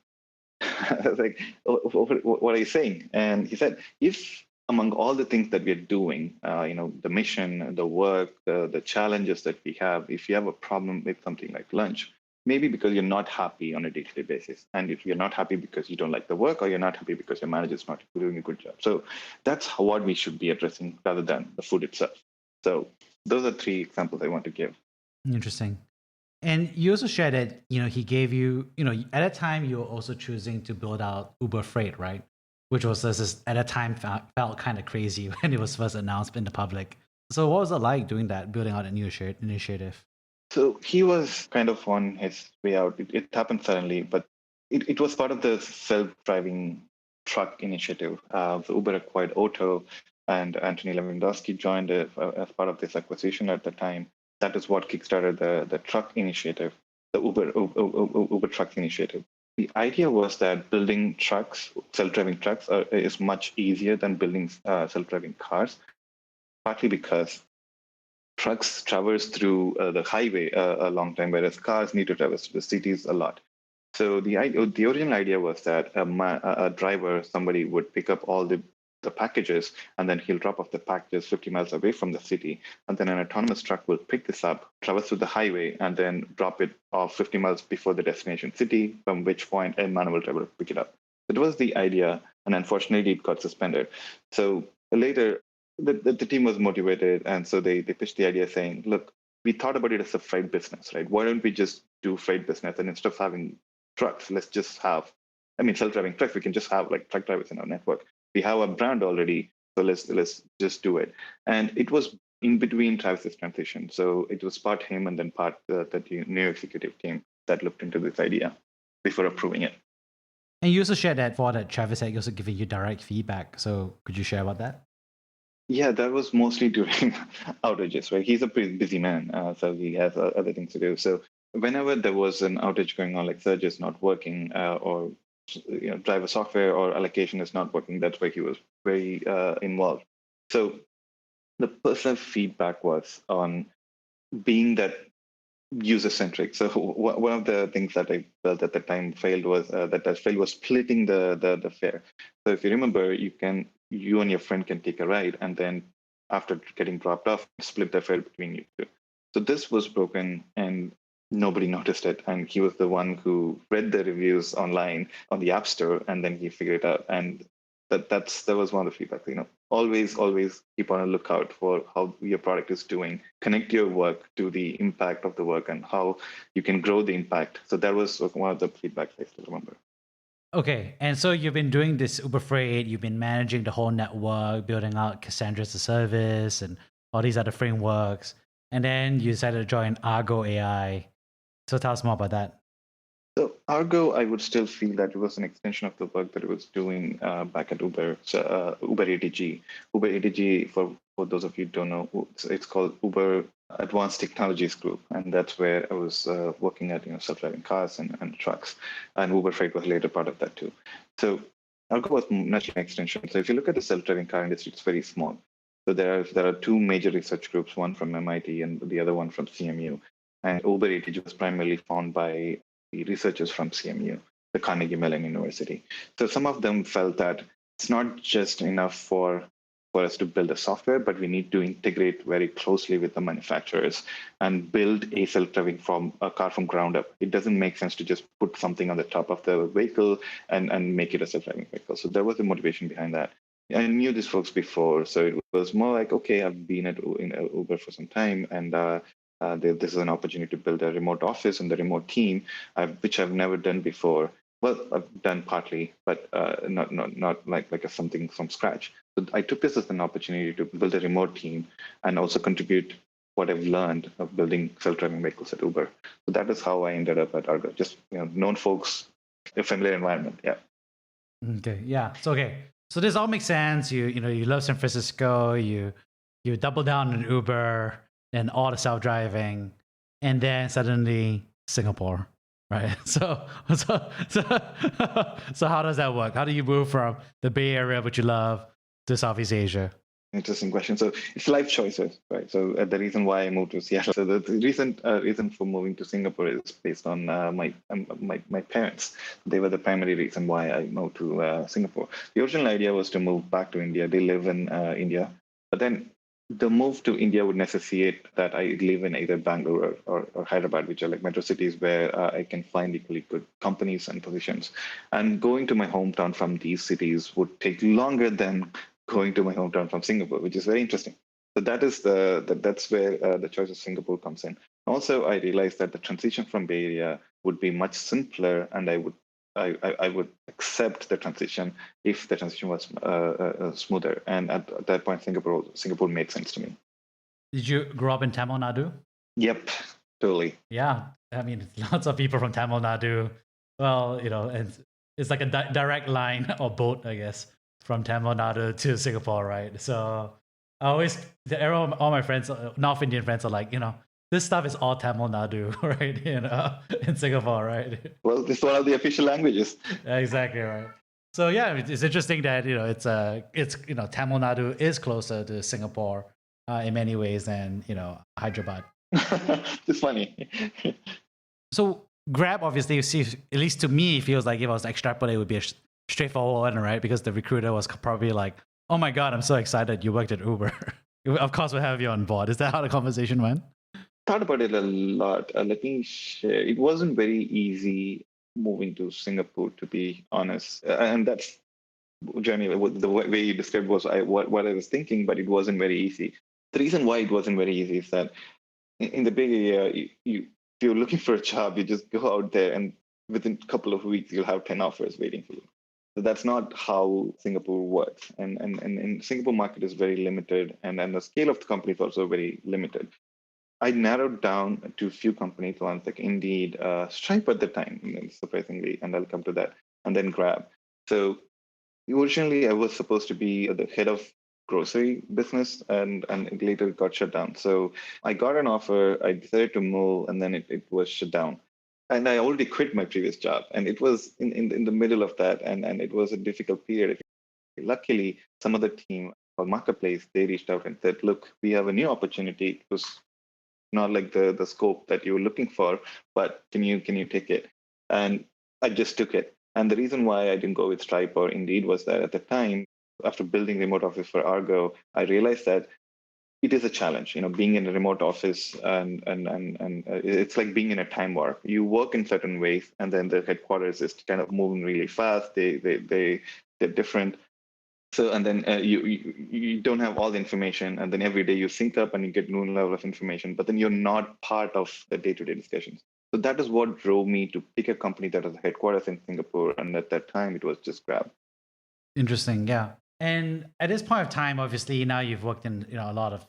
I was like, what are you saying? And he said, if among all the things that we're doing, the mission, the work, the challenges that we have, if you have a problem with something like lunch, maybe because you're not happy on a day-to-day basis. And if you're not happy because you don't like the work or you're not happy because your manager is not doing a good job. So that's what we should be addressing rather than the food itself. So those are three examples I want to give. Interesting. And you also shared that, he gave you, at a time you were also choosing to build out Uber Freight, right? Which was this, at a time felt kind of crazy when it was first announced in the public. So what was it like doing that, building out a new initiative? So he was kind of on his way out. It happened suddenly, but it was part of the self-driving truck initiative. So Uber acquired Otto, and Anthony Lewandowski joined as part of this acquisition at the time. That is what kickstarted the truck initiative, the Uber Trucks initiative. The idea was that building trucks, self-driving trucks, is much easier than building self-driving cars, partly because trucks traverse through the highway a long time, whereas cars need to traverse the cities a lot. So the original idea was that a driver, somebody would pick up all the the packages, and then he'll drop off the packages 50 miles away from the city. And then an autonomous truck will pick this up, traverse through the highway, and then drop it off 50 miles before the destination city, from which point a manual driver will pick it up. It was the idea, and unfortunately, it got suspended. So later, the team was motivated, and so they pitched the idea saying, look, we thought about it as a freight business, right? Why don't we just do freight business? And instead of having trucks, let's just have, self-driving trucks. We can just have like truck drivers in our network. We have a brand already, so let's just do it. And it was in between Travis's transition. So it was part him and then part the new executive team that looked into this idea before approving it. And you also shared that for that Travis had also given you direct feedback. So could you share about that? Yeah, that was mostly during outages, right? He's a pretty busy man, so he has other things to do. So whenever there was an outage going on, like surge is not working, or driver software or allocation is not working, that's where he was very involved. So the personal feedback was on being that user-centric. So one of the things that I felt at the time failed was splitting the fare. So if you remember, you and your friend can take a ride, and then after getting dropped off, split the fare between you two. So this was broken, and nobody noticed it. And he was the one who read the reviews online on the App Store, and then he figured it out. And that was one of the feedback. Always keep on a lookout for how your product is doing. Connect your work to the impact of the work and how you can grow the impact. So that was one of the feedbacks I still remember. Okay, and so you've been doing this Uber Freight, you've been managing the whole network, building out Cassandra as a service and all these other frameworks, and then you decided to join Argo AI. So tell us more about that. So Argo, I would still feel that it was an extension of the work that it was doing back at Uber. So Uber ATG. Uber ATG, for those of you who don't know, it's called Uber Advanced Technologies Group, and that's where I was working at self-driving cars and trucks, and Uber Freight was later part of that too. So Argo was naturally an extension. So if you look at the self-driving car industry, it's very small. So there are two major research groups, one from MIT and the other one from CMU. And Uber ATG was primarily found by the researchers from CMU, the Carnegie Mellon University. So some of them felt that it's not just enough for us to build the software, but we need to integrate very closely with the manufacturers and build a self-driving car from ground up. It doesn't make sense to just put something on the top of the vehicle and make it a self-driving vehicle. So there was the motivation behind that. I knew these folks before, so it was more like, okay, I've been in Uber for some time, and this is an opportunity to build a remote office and the remote team, which I've never done before. Well, I've done partly, but not like something from scratch. So I took this as an opportunity to build a remote team and also contribute what I've learned of building self-driving vehicles at Uber. So that is how I ended up at Argo. Just known folks, a familiar environment. Yeah. Okay. Yeah. So this all makes sense. You love San Francisco. You double down on Uber and all the self-driving, and then suddenly Singapore, right? So how does that work? How do you move from the Bay Area, which you love, to Southeast Asia? Interesting question. So it's life choices, right? So the reason why I moved to Seattle. So the reason for moving to Singapore is based on my parents. They were the primary reason why I moved to Singapore. The original idea was to move back to India. They live in India, but then the move to India would necessitate that I live in either Bangalore or Hyderabad, which are like metro cities where I can find equally good companies and positions. And going to my hometown from these cities would take longer than going to my hometown from Singapore, which is very interesting. So that's where the choice of Singapore comes in. Also, I realized that the transition from Bay Area would be much simpler, and I would accept the transition if the transition was smoother. And at that point, Singapore made sense to me. Did you grow up in Tamil Nadu? Yep, totally. Yeah, I mean, lots of people from Tamil Nadu. Well, and it's like a direct line or boat, I guess, from Tamil Nadu to Singapore, right? So all my friends, North Indian friends, are like, this stuff is all Tamil Nadu, right? In Singapore, right? Well, it's one of the official languages. Exactly right. So yeah, it's interesting that it's Tamil Nadu is closer to Singapore in many ways than Hyderabad. It's funny. So Grab, obviously, you see, at least to me, feels like if I was to extrapolate, it would be a straightforward one, right? Because the recruiter was probably like, Oh my God, I'm so excited you worked at Uber. Of course, we'll have you on board. Is that how the conversation went? Thought about it a lot. Let me share. It wasn't very easy moving to Singapore, to be honest. And that's journey. The way you described was what I was thinking, but it wasn't very easy. The reason why it wasn't very easy is that in the Bay Area, if you're looking for a job, you just go out there, and within a couple of weeks, you'll have 10 offers waiting for you. So that's not how Singapore works. And Singapore market is very limited, and the scale of the company is also very limited. I narrowed down to a few companies, ones like Indeed, Stripe at the time, surprisingly, and I'll come to that, and then Grab. So originally, I was supposed to be the head of grocery business, and it later got shut down. So I got an offer, I decided to move, and then it was shut down. And I already quit my previous job, and it was in the middle of that, and it was a difficult period. Luckily, some of the team for Marketplace, they reached out and said, look, we have a new opportunity. It was not like the scope that you were looking for, but can you take it? And I just took it. And the reason why I didn't go with Stripe or Indeed was that at the time, after building remote office for Argo, I realized that it is a challenge, being in a remote office, and it's like being in a time warp. You work in certain ways, and then the headquarters is kind of moving really fast. They're different. So, and then you don't have all the information, and then every day you sync up and you get new level of information, but then you're not part of the day-to-day discussions. So that is what drove me to pick a company that has a headquarters in Singapore, and at that time it was just Grab. Interesting, yeah. And at this point of time, obviously now you've worked in a lot of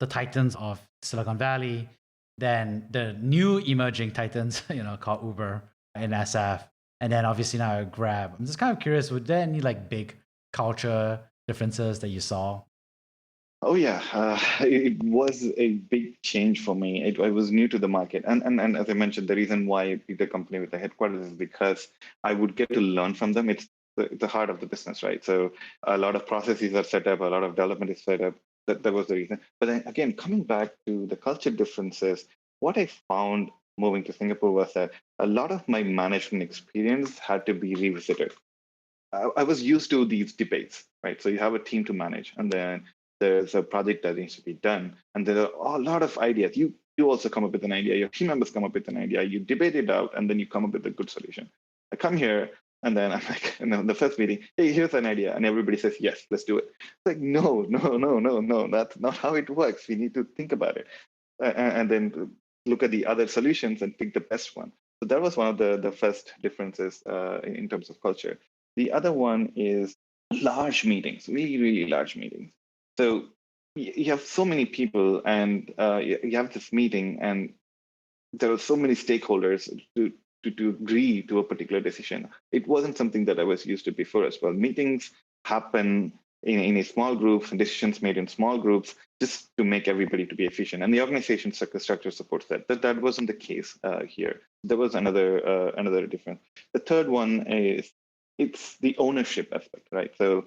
the titans of Silicon Valley, then the new emerging titans, called Uber and SF, and then obviously now Grab. I'm just kind of curious, were there any like big culture differences that you saw? Oh yeah, it was a big change for me. I was new to the market, and as I mentioned, the reason why I picked a company with a headquarters is because I would get to learn from them. It's the heart of the business, right? So a lot of processes are set up, a lot of development is set up. That was the reason. But then again, coming back to the culture differences, what I found moving to Singapore was that a lot of my management experience had to be revisited. I was used to these debates, right? So you have a team to manage, and then there's a project that needs to be done, and there are a lot of ideas. You also come up with an idea. Your team members come up with an idea. You debate it out, and then you come up with a good solution. I come here, and then I'm like, the first meeting, hey, here's an idea, and everybody says yes, let's do it. It's like, no, no, no, no, no, that's not how it works. We need to think about it, and then look at the other solutions and pick the best one. So that was one of the first differences in terms of culture. The other one is large meetings, really, really large meetings. So you have so many people, and you have this meeting, and there are so many stakeholders to agree to a particular decision. It wasn't something that I was used to before as well. Meetings happen in a small group, and decisions made in small groups, just to make everybody to be efficient. And the organization structure supports that. That wasn't the case here. There was another difference. The third one is it's the ownership aspect, right? So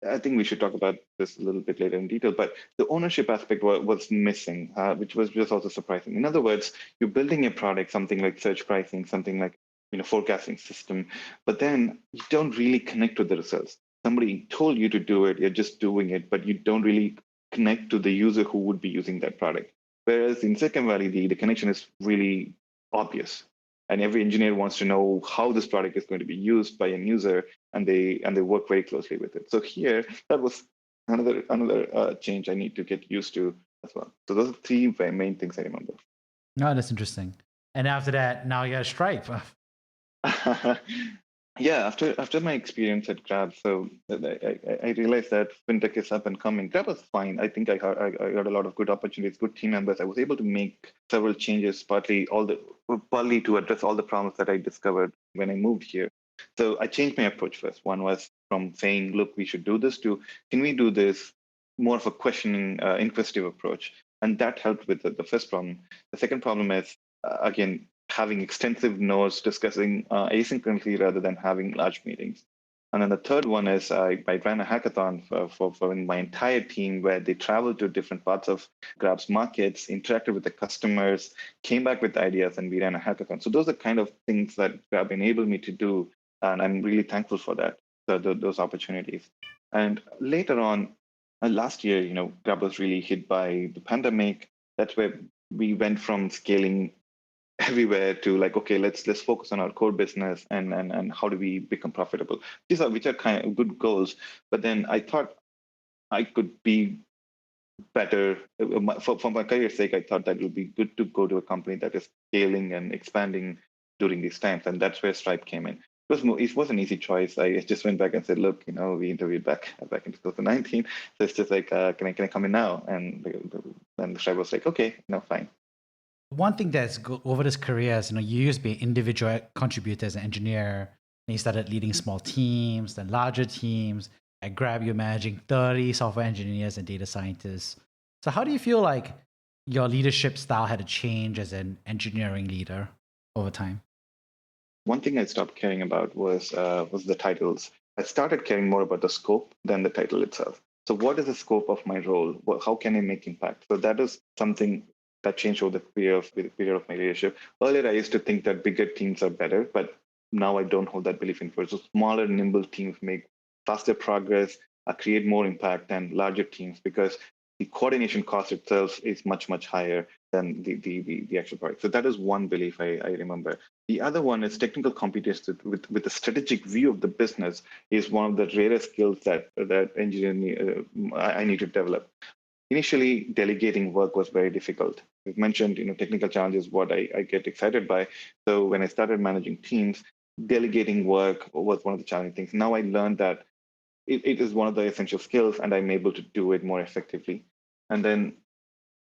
I think we should talk about this a little bit later in detail, but the ownership aspect was missing, which was just also surprising. In other words, you're building a product, something like search pricing, something like forecasting system, but then you don't really connect with the results. Somebody told you to do it, you're just doing it, but you don't really connect to the user who would be using that product. Whereas in Silicon Valley, the connection is really obvious, and every engineer wants to know how this product is going to be used by an user, and they work very closely with it. So here, that was another change I need to get used to as well. So those are three main things I remember. No, that's interesting. And after that, now you got Stripe. Yeah, after my experience at Grab, so I realized that fintech is up and coming. Grab was fine. I think I got a lot of good opportunities, good team members. I was able to make several changes, partly to address all the problems that I discovered when I moved here. So I changed my approach first. One was from saying, "Look, we should do this," to "Can we do this?" More of a questioning, inquisitive approach, and that helped with the first problem. The second problem is again having extensive notes discussing asynchronously rather than having large meetings. And then the third one is I ran a hackathon for my entire team where they traveled to different parts of Grab's markets, interacted with the customers, came back with ideas, and we ran a hackathon. So those are kind of things that Grab enabled me to do, and I'm really thankful for that. those opportunities. And later on, last year, Grab was really hit by the pandemic. That's where we went from scaling everywhere to like, okay, let's focus on our core business and how do we become profitable. Which are kind of good goals. But then I thought I could be better for my career's sake. I thought that it would be good to go to a company that is scaling and expanding during these times, and that's where Stripe came in. It was an easy choice. I just went back and said, look, we interviewed back in 2019, so it's just like, can I come in now? And Stripe was like, okay, fine. One thing that's over this career is, you used to be an individual contributor as an engineer, and you started leading small teams, then larger teams. At Grab, you're managing 30 software engineers and data scientists. So how do you feel like your leadership style had to change as an engineering leader over time? One thing I stopped caring about was the titles. I started caring more about the scope than the title itself. So what is the scope of my role? How can I make impact? So that is something that changed over the period of my leadership. Earlier, I used to think that bigger teams are better, but now I don't hold that belief in first. So smaller, nimble teams make faster progress, create more impact than larger teams, because the coordination cost itself is much, much higher than the actual product. So that is one belief I remember. The other one is technical competence with a strategic view of the business is one of the rarest skills that engineering I need to develop. Initially, delegating work was very difficult. We've mentioned, technical challenges, what I get excited by. So when I started managing teams, delegating work was one of the challenging things. Now I learned that it is one of the essential skills, and I'm able to do it more effectively. And then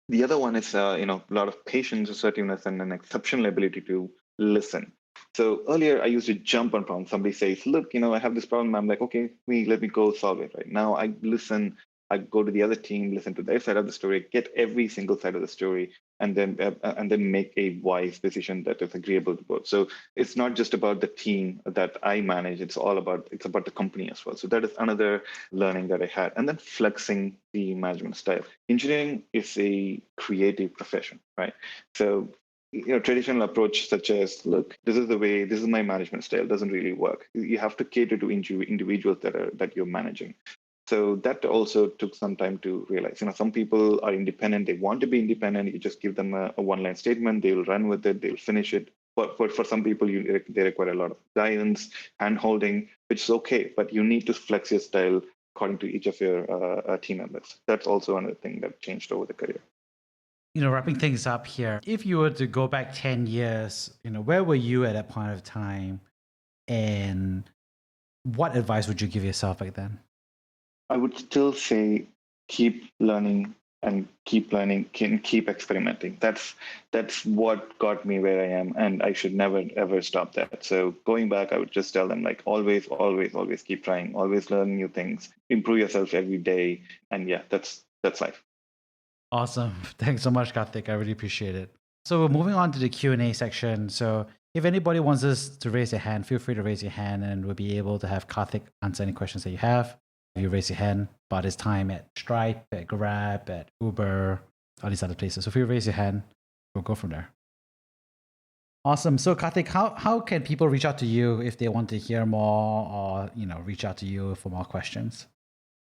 the other one is, a lot of patience, assertiveness, and an exceptional ability to listen. So earlier, I used to jump on problems. Somebody says, "Look, I have this problem." I'm like, "Okay, let me go solve it." Right now, I listen. I go to the other team, listen to their side of the story, get every single side of the story, and then make a wise decision that is agreeable to both. So it's not just about the team that I manage; it's about the company as well. So that is another learning that I had, and then flexing the management style. Engineering is a creative profession, right? So traditional approach such as, look, this is my management style, doesn't really work. You have to cater to individuals that you're managing. So that also took some time to realize. Some people are independent, they want to be independent. You just give them a one-line statement, they'll run with it, they'll finish it. But for some people, they require a lot of guidance, hand-holding, which is okay, but you need to flex your style according to each of your team members. That's also another thing that changed over the career. Wrapping things up here, if you were to go back 10 years, where were you at that point of time? And what advice would you give yourself back then? I would still say keep learning and keep experimenting. That's what got me where I am, and I should never ever stop that. So going back, I would just tell them, like, always, always, always keep trying, always learn new things, improve yourself every day, and yeah, that's life. Awesome. Thanks so much, Karthik. I really appreciate it. So we're moving on to the Q&A section. So if anybody wants us to raise their hand, feel free to raise your hand and we'll be able to have Karthik answer any questions that you have. If you raise your hand about his time at Stripe, at Grab, at Uber, all these other places. So if you raise your hand, we'll go from there. Awesome. So Karthik, how can people reach out to you if they want to hear more or, reach out to you for more questions?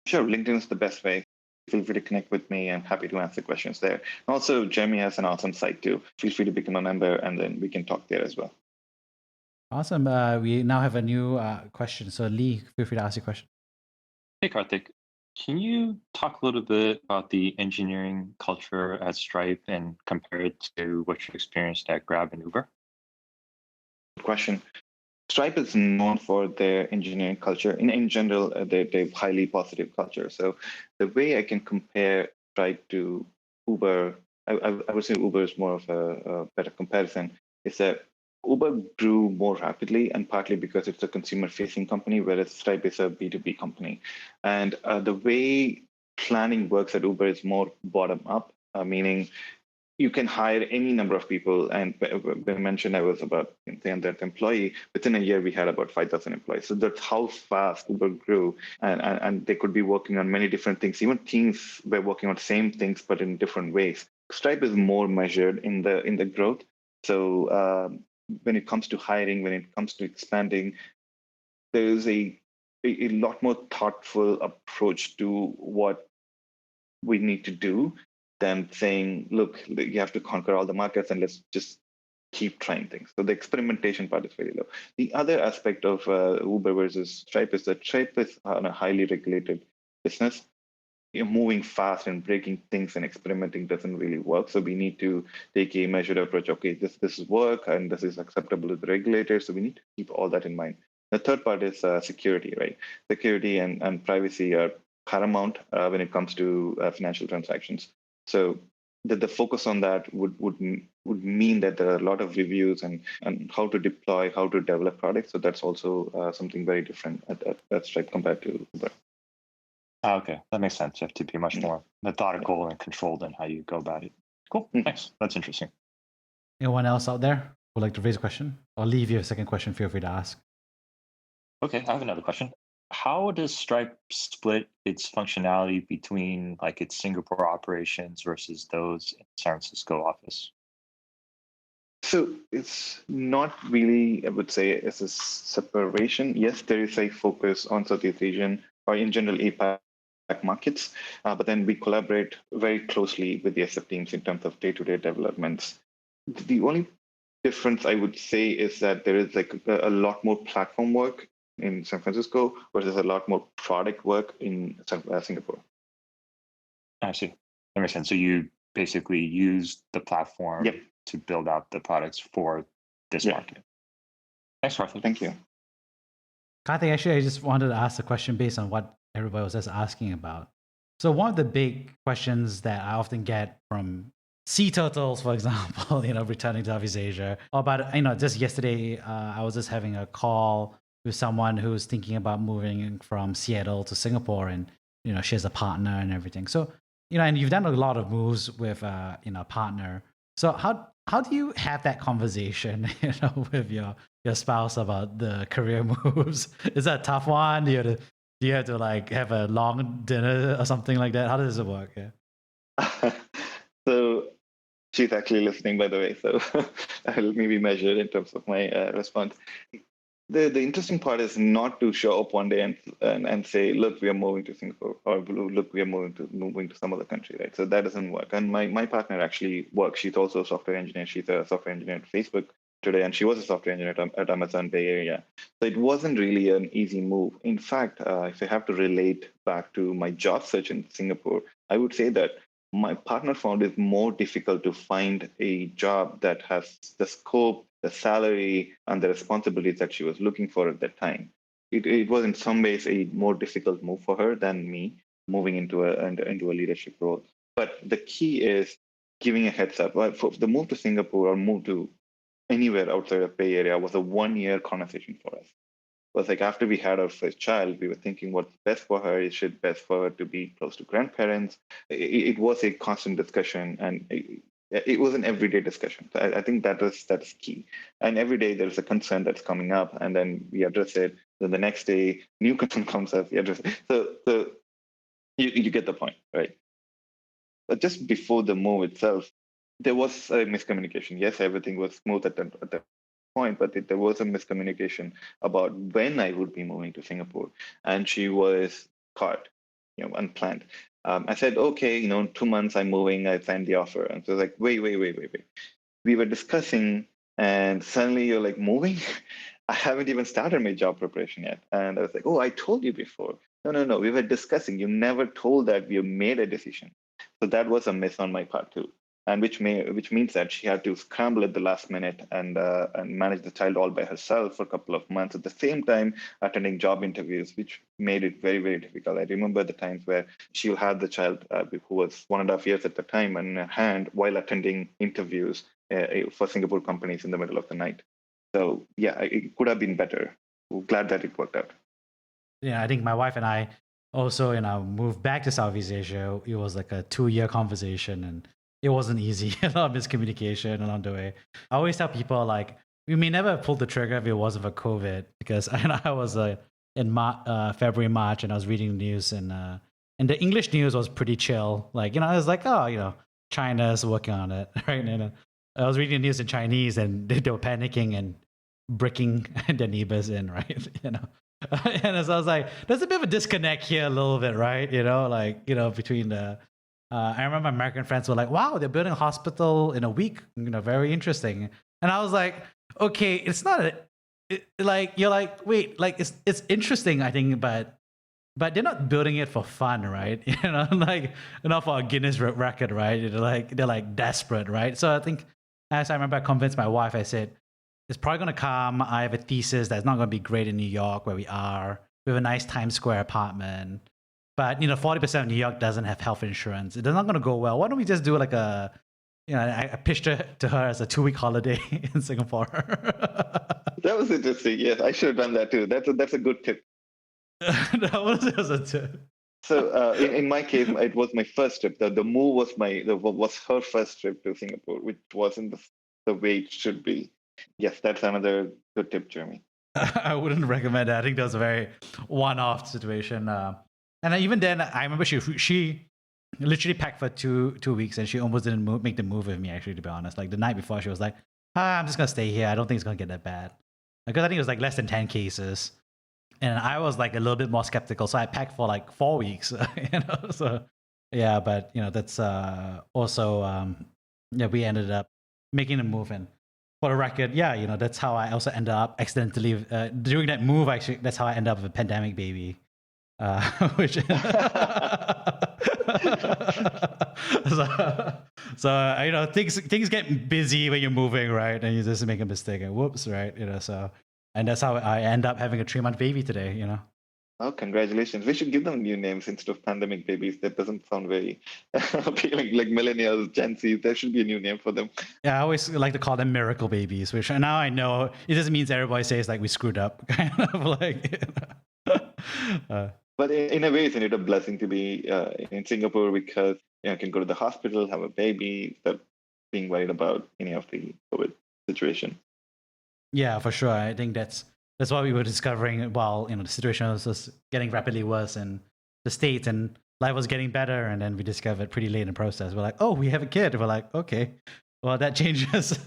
Sure, LinkedIn is the best way. Feel free to connect with me. I'm happy to answer questions there. Also, Jeremy has an awesome site too. Feel free to become a member, and then we can talk there as well. Awesome. We now have a new question. So Lee, feel free to ask your question. Hey, Karthik. Can you talk a little bit about the engineering culture at Stripe and compare it to what you experienced at Grab and Uber? Good question. Stripe is known for their engineering culture. In general, they're highly positive culture. So the way I can compare Stripe to Uber, I would say Uber is more of a better comparison, is that Uber grew more rapidly, and partly because it's a consumer-facing company, whereas Stripe is a B2B company. And the way planning works at Uber is more bottom-up, meaning you can hire any number of people. And when I mentioned I was about 300th employee, within a year we had about 5,000 employees. So that's how fast Uber grew. And they could be working on many different things. Even teams were working on the same things, but in different ways. Stripe is more measured in the growth. So when it comes to hiring, when it comes to expanding, there is a a lot more thoughtful approach to what we need to do than saying, look, you have to conquer all the markets and let's just keep trying things. So the experimentation part is very low. The other aspect of Uber versus Stripe is that Stripe is on a highly regulated business. You're moving fast and breaking things and experimenting doesn't really work. So we need to take a measured approach. Okay, this is work and this is acceptable to the regulators. So we need to keep all that in mind. The third part is security, right? Security and privacy are paramount when it comes to financial transactions. So the focus on that would mean that there are a lot of reviews and how to deploy, how to develop products. So that's also something very different at Stripe compared to Uber. Okay, that makes sense. You have to be much more methodical and controlled in how you go about it. Cool, thanks. That's interesting. Anyone else out there would like to raise a question? I'll leave you a second question. Feel free to ask. Okay, I have another question. How does Stripe split its functionality between like its Singapore operations versus those in San Francisco office? So it's not really, I would say, as a separation. Yes, there is a focus on Southeast Asian or in general APAC markets, but then we collaborate very closely with the SF teams in terms of day-to-day developments. The only difference I would say is that there is like a lot more platform work in San Francisco versus a lot more product work in Singapore. I see. That makes sense. So you basically use the platform Yep. to build out the products for this market. Thanks, Karthik. Thank you. Karthik, actually, I just wanted to ask a question based on what everybody was just asking about. So one of the big questions that I often get from sea turtles, for example, returning to Southeast Asia, or about, just yesterday, I was just having a call with someone who's thinking about moving from Seattle to Singapore, and she has a partner and everything. So and you've done a lot of moves with a partner. So how do you have that conversation with your spouse about the career moves? Is that a tough one? Do you have to like have a long dinner or something like that? How does it work? Yeah. So she's actually listening, by the way, so I'll maybe measure in terms of my response. The interesting part is not to show up one day and say, look, we are moving to Singapore, or look, we are moving to some other country, right? So that doesn't work. And my partner actually works. She's also a software engineer. She's a software engineer at Facebook today, and she was a software engineer at Amazon Bay Area. So it wasn't really an easy move. In fact, if I have to relate back to my job search in Singapore, I would say that my partner found it more difficult to find a job that has the scope, the salary, and the responsibilities that she was looking for at that time. It was in some ways a more difficult move for her than me moving into a leadership role. But the key is giving a heads up. For the move to Singapore or move to anywhere outside of Bay Area was a 1-year conversation for us. It was like after we had our first child, we were thinking what's best for her. Is it best for her to be close to grandparents? It was a constant discussion, and it was an everyday discussion. I think that's key. And every day there's a concern that's coming up, and then we address it. Then the next day, new concern comes up, we address it. So you get the point, right? But just before the move itself, there was a miscommunication. Yes, everything was smooth at that point, but there was a miscommunication about when I would be moving to Singapore, and she was caught, unplanned. I said, okay, in 2 months I'm moving. I signed the offer, and so like, wait. We were discussing, and suddenly you're like moving. I haven't even started my job preparation yet, and I was like, oh, I told you before. No. We were discussing. You never told that we made a decision. So that was a miss on my part too. And which means that she had to scramble at the last minute and manage the child all by herself for a couple of months. At the same time, attending job interviews, which made it very, very difficult. I remember the times where she'll have the child who was 1.5 years at the time in her hand while attending interviews for Singapore companies in the middle of the night. So yeah, it could have been better. We're glad that it worked out. Yeah, I think my wife and I also, moved back to Southeast Asia. It was like a 2-year conversation, and it wasn't easy. A lot of miscommunication along the way. I always tell people like we may never have pulled the trigger if it wasn't for COVID, because I was in February, March, and I was reading the news, and the English news was pretty chill. Like I was like, oh, China's working on it, right? And I was reading the news in Chinese, and they were panicking and bricking their neighbors in, right? And so I was like, there's a bit of a disconnect here a little bit, right? Between the, I remember my American friends were like, wow, they're building a hospital in a week, very interesting. And I was like, okay, it's not you're like, wait, like it's interesting, I think, but they're not building it for fun, right? Not for a Guinness record, right? They're like desperate, right? So I think, as I remember, I convinced my wife. I said, it's probably going to come. I have a thesis that's not going to be great in New York, where we are. We have a nice Times Square apartment, but 40% of New York doesn't have health insurance. It's not going to go well. Why don't we just do like a, I pitched it to her as a 2-week holiday in Singapore. That was interesting. Yes, I should have done that too. That's a good tip. That was a tip. So in my case, it was my first trip. The move was her first trip to Singapore, which wasn't the way it should be. Yes, that's another good tip, Jeremy. I wouldn't recommend that. I think that was a very one-off situation. And even then, I remember she literally packed for two weeks, and she almost didn't make the move with me. Actually, to be honest, like the night before, she was like, I'm just gonna stay here. I don't think it's gonna get that bad, because I think it was like less than 10 cases. And I was like a little bit more skeptical, so I packed for like 4 weeks. So yeah, but that's also we ended up making a move. And for the record, that's how I also ended up accidentally during that move. Actually, that's how I ended up with a pandemic baby, which so things get busy when you're moving, right? And you just make a mistake and whoops, right? So. And that's how I end up having a 3-month baby today, Oh, congratulations. We should give them new names instead of pandemic babies. That doesn't sound very appealing, like millennials, Gen Z. There should be a new name for them. Yeah, I always like to call them miracle babies, which now I know it just means everybody says like we screwed up, kind of like. But in a way, isn't it a blessing to be in Singapore, because you can go to the hospital, have a baby, without being worried about any of the COVID situation. Yeah, for sure. I think that's what we were discovering while the situation was just getting rapidly worse in the States, and life was getting better. And then we discovered pretty late in the process, we're like, oh, we have a kid. We're like, okay, well, that changes.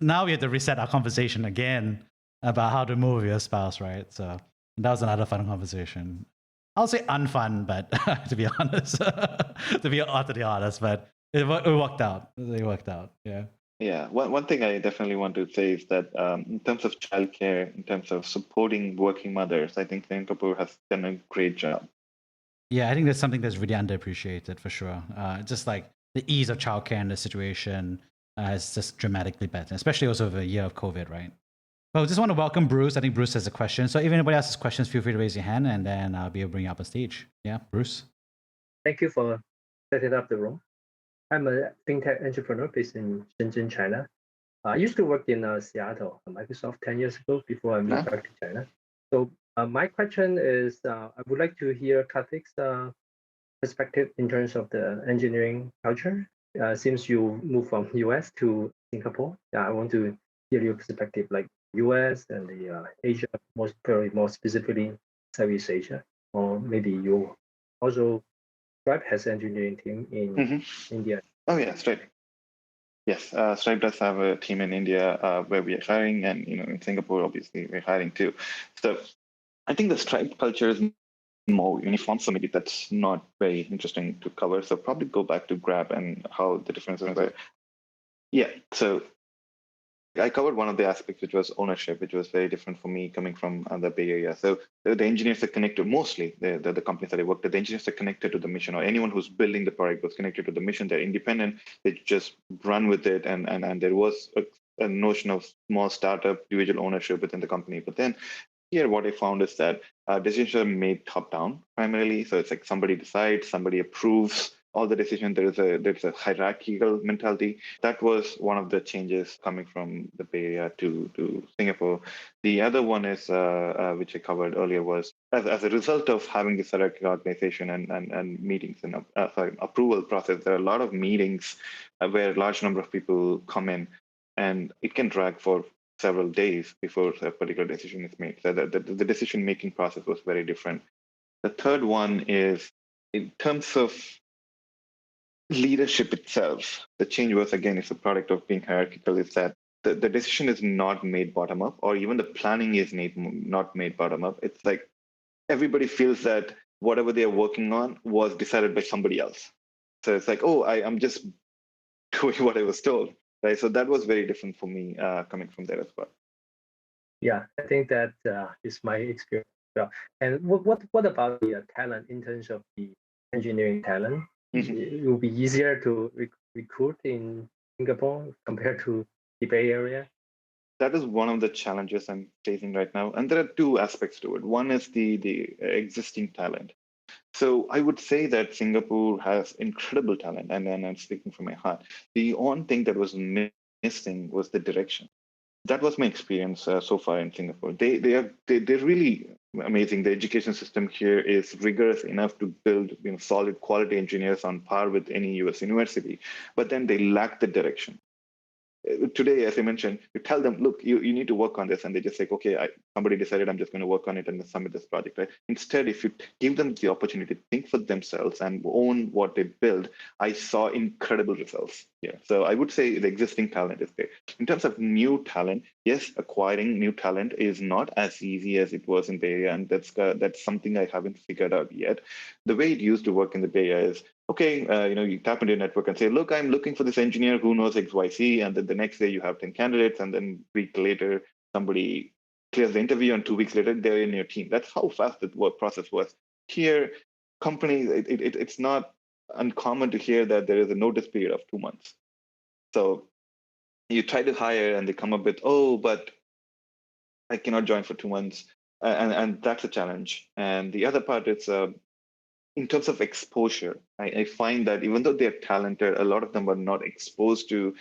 Now we have to reset our conversation again about how to move with your spouse, right? So that was another fun conversation. I'll say unfun, but to be honest, utterly honest, but it worked out. It worked out. Yeah. Yeah, one thing I definitely want to say is that in terms of childcare, in terms of supporting working mothers, I think Singapore has done a great job. Yeah, I think that's something that's really underappreciated for sure. Just like the ease of childcare in the situation is just dramatically better, especially also with a year of COVID, right? Well, I just want to welcome Bruce. I think Bruce has a question. So if anybody else has questions, feel free to raise your hand, and then I'll be able to bring you up on stage. Yeah, Bruce. Thank you for setting up the room. I'm a fintech entrepreneur based in Shenzhen, China. I used to work in Seattle, Microsoft 10 years ago before I moved back to China. So my question is, I would like to hear Karthik's perspective in terms of the engineering culture. Since you moved from US to Singapore, I want to hear your perspective, like US and the Asia, probably more specifically Southeast Asia, or maybe you also Stripe has engineering team in India. Oh yeah, Stripe. Yes, Stripe does have a team in India where we are hiring, and in Singapore, obviously, we're hiring too. So I think the Stripe culture is more uniform, so maybe that's not very interesting to cover. So probably go back to Grab and how the differences are. Yeah, so I covered one of the aspects, which was ownership, which was very different for me coming from the Bay Area. So the engineers are connected, mostly the companies that I worked at, the engineers are connected to the mission, or anyone who's building the product was connected to the mission. They're independent. They just run with it. And there was a notion of small startup, individual ownership within the company. But then here, what I found is that decisions are made top down primarily. So it's like somebody decides, somebody approves all the decisions. There's a hierarchical mentality. That was one of the changes coming from the Bay Area to Singapore. The other one is, which I covered earlier, was as a result of having this hierarchical organization and meetings and approval process, there are a lot of meetings where a large number of people come in, and it can drag for several days before a particular decision is made. So the decision-making process was very different. The third one is, in terms of leadership itself, the change was, again, it's a product of being hierarchical, is that the decision is not made bottom up, or even the planning is not made bottom up. It's like everybody feels that whatever they're working on was decided by somebody else. So it's like, oh, I'm just doing what I was told, right? So that was very different for me coming from there as well. Yeah, I think that is my experience as well. And what about the talent in terms of the engineering talent? It will be easier to recruit in Singapore compared to the Bay Area. That is one of the challenges I'm facing right now, and there are two aspects to it. One is the existing talent. So I would say that Singapore has incredible talent, and I'm speaking from my heart. The one thing that was missing was the direction. That was my experience so far in Singapore. They're really amazing. The education system here is rigorous enough to build solid quality engineers on par with any US university, but then they lack the direction. Today, as I mentioned, you tell them, look, you need to work on this, and they just say, okay, somebody decided I'm just going to work on it and submit this project, right? Instead, if you give them the opportunity to think for themselves and own what they build, I saw incredible results here. So I would say the existing talent is there. In terms of new talent, yes, acquiring new talent is not as easy as it was in Bay Area, and that's something I haven't figured out yet. The way it used to work in the Bay Area is, okay, you tap into your network and say, look, I'm looking for this engineer who knows XYZ. And then the next day you have 10 candidates. And then a week later, somebody clears the interview. And 2 weeks later, they're in your team. That's how fast the work process was. Here, companies, it's not uncommon to hear that there is a notice period of 2 months. So you try to hire and they come up with, oh, but I cannot join for 2 months. And that's a challenge. And the other part is, in terms of exposure, I find that even though they're talented, a lot of them are not exposed to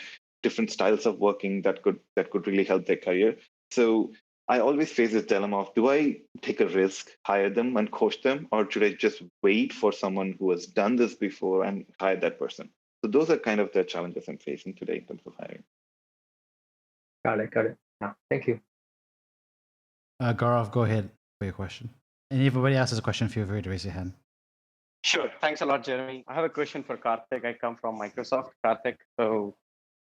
different styles of working that could really help their career. So I always face this dilemma of, do I take a risk, hire them and coach them, or should I just wait for someone who has done this before and hire that person? So those are kind of the challenges I'm facing today in terms of hiring. Got it. Yeah, thank you. Gaurav, go ahead for your question. And if anybody else has a question, feel free to raise your hand. Sure. Thanks a lot, Jeremy. I have a question for Karthik. I come from Microsoft, Karthik. So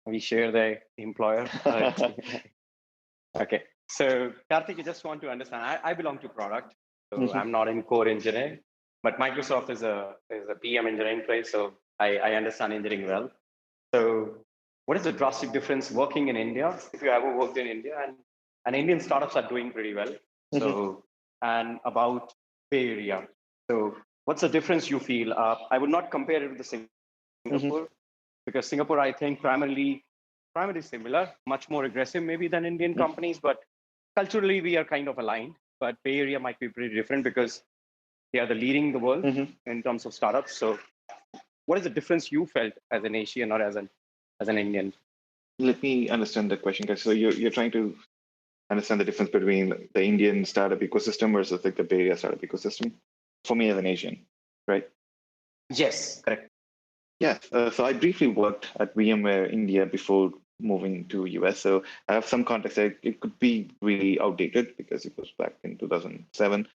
we share the employer. Okay. So Karthik, I just want to understand. I belong to product, so I'm not in core engineering, but Microsoft is a PM engineering place, so I understand engineering well. So what is the drastic difference working in India? If you ever worked in India, and Indian startups are doing pretty well. So and about Bay Area. So what's the difference you feel? I would not compare it with the Singapore, because Singapore, I think, primarily similar, much more aggressive maybe than Indian companies, but culturally we are kind of aligned. But Bay Area might be pretty different because they are leading the world in terms of startups. So what is the difference you felt as an Asian or as an Indian? Let me understand the question, guys. So you're trying to understand the difference between the Indian startup ecosystem versus like the Bay Area startup ecosystem for me as an Asian, right? Yes, correct. Yes. So I briefly worked at VMware India before moving to US. So I have some context. It could be really outdated because it was back in 2007.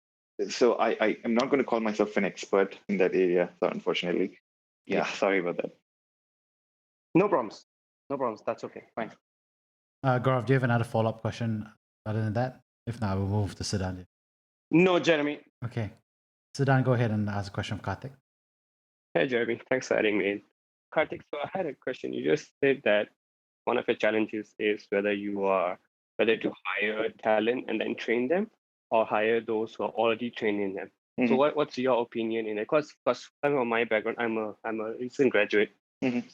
So I am not going to call myself an expert in that area, so unfortunately. Yeah, sorry about that. No problems. That's okay. Fine. Gaurav, do you have another follow-up question other than that? If not, we'll move to Siddhan. No, Jeremy. Okay. Siddhan, go ahead and ask a question of Karthik. Hey, Jeremy. Thanks for adding me in. Karthik, so I had a question. You just said that one of your challenges is whether to hire talent and then train them, or hire those who are already training them. So what's your opinion in it? Because from my background, I'm a recent graduate.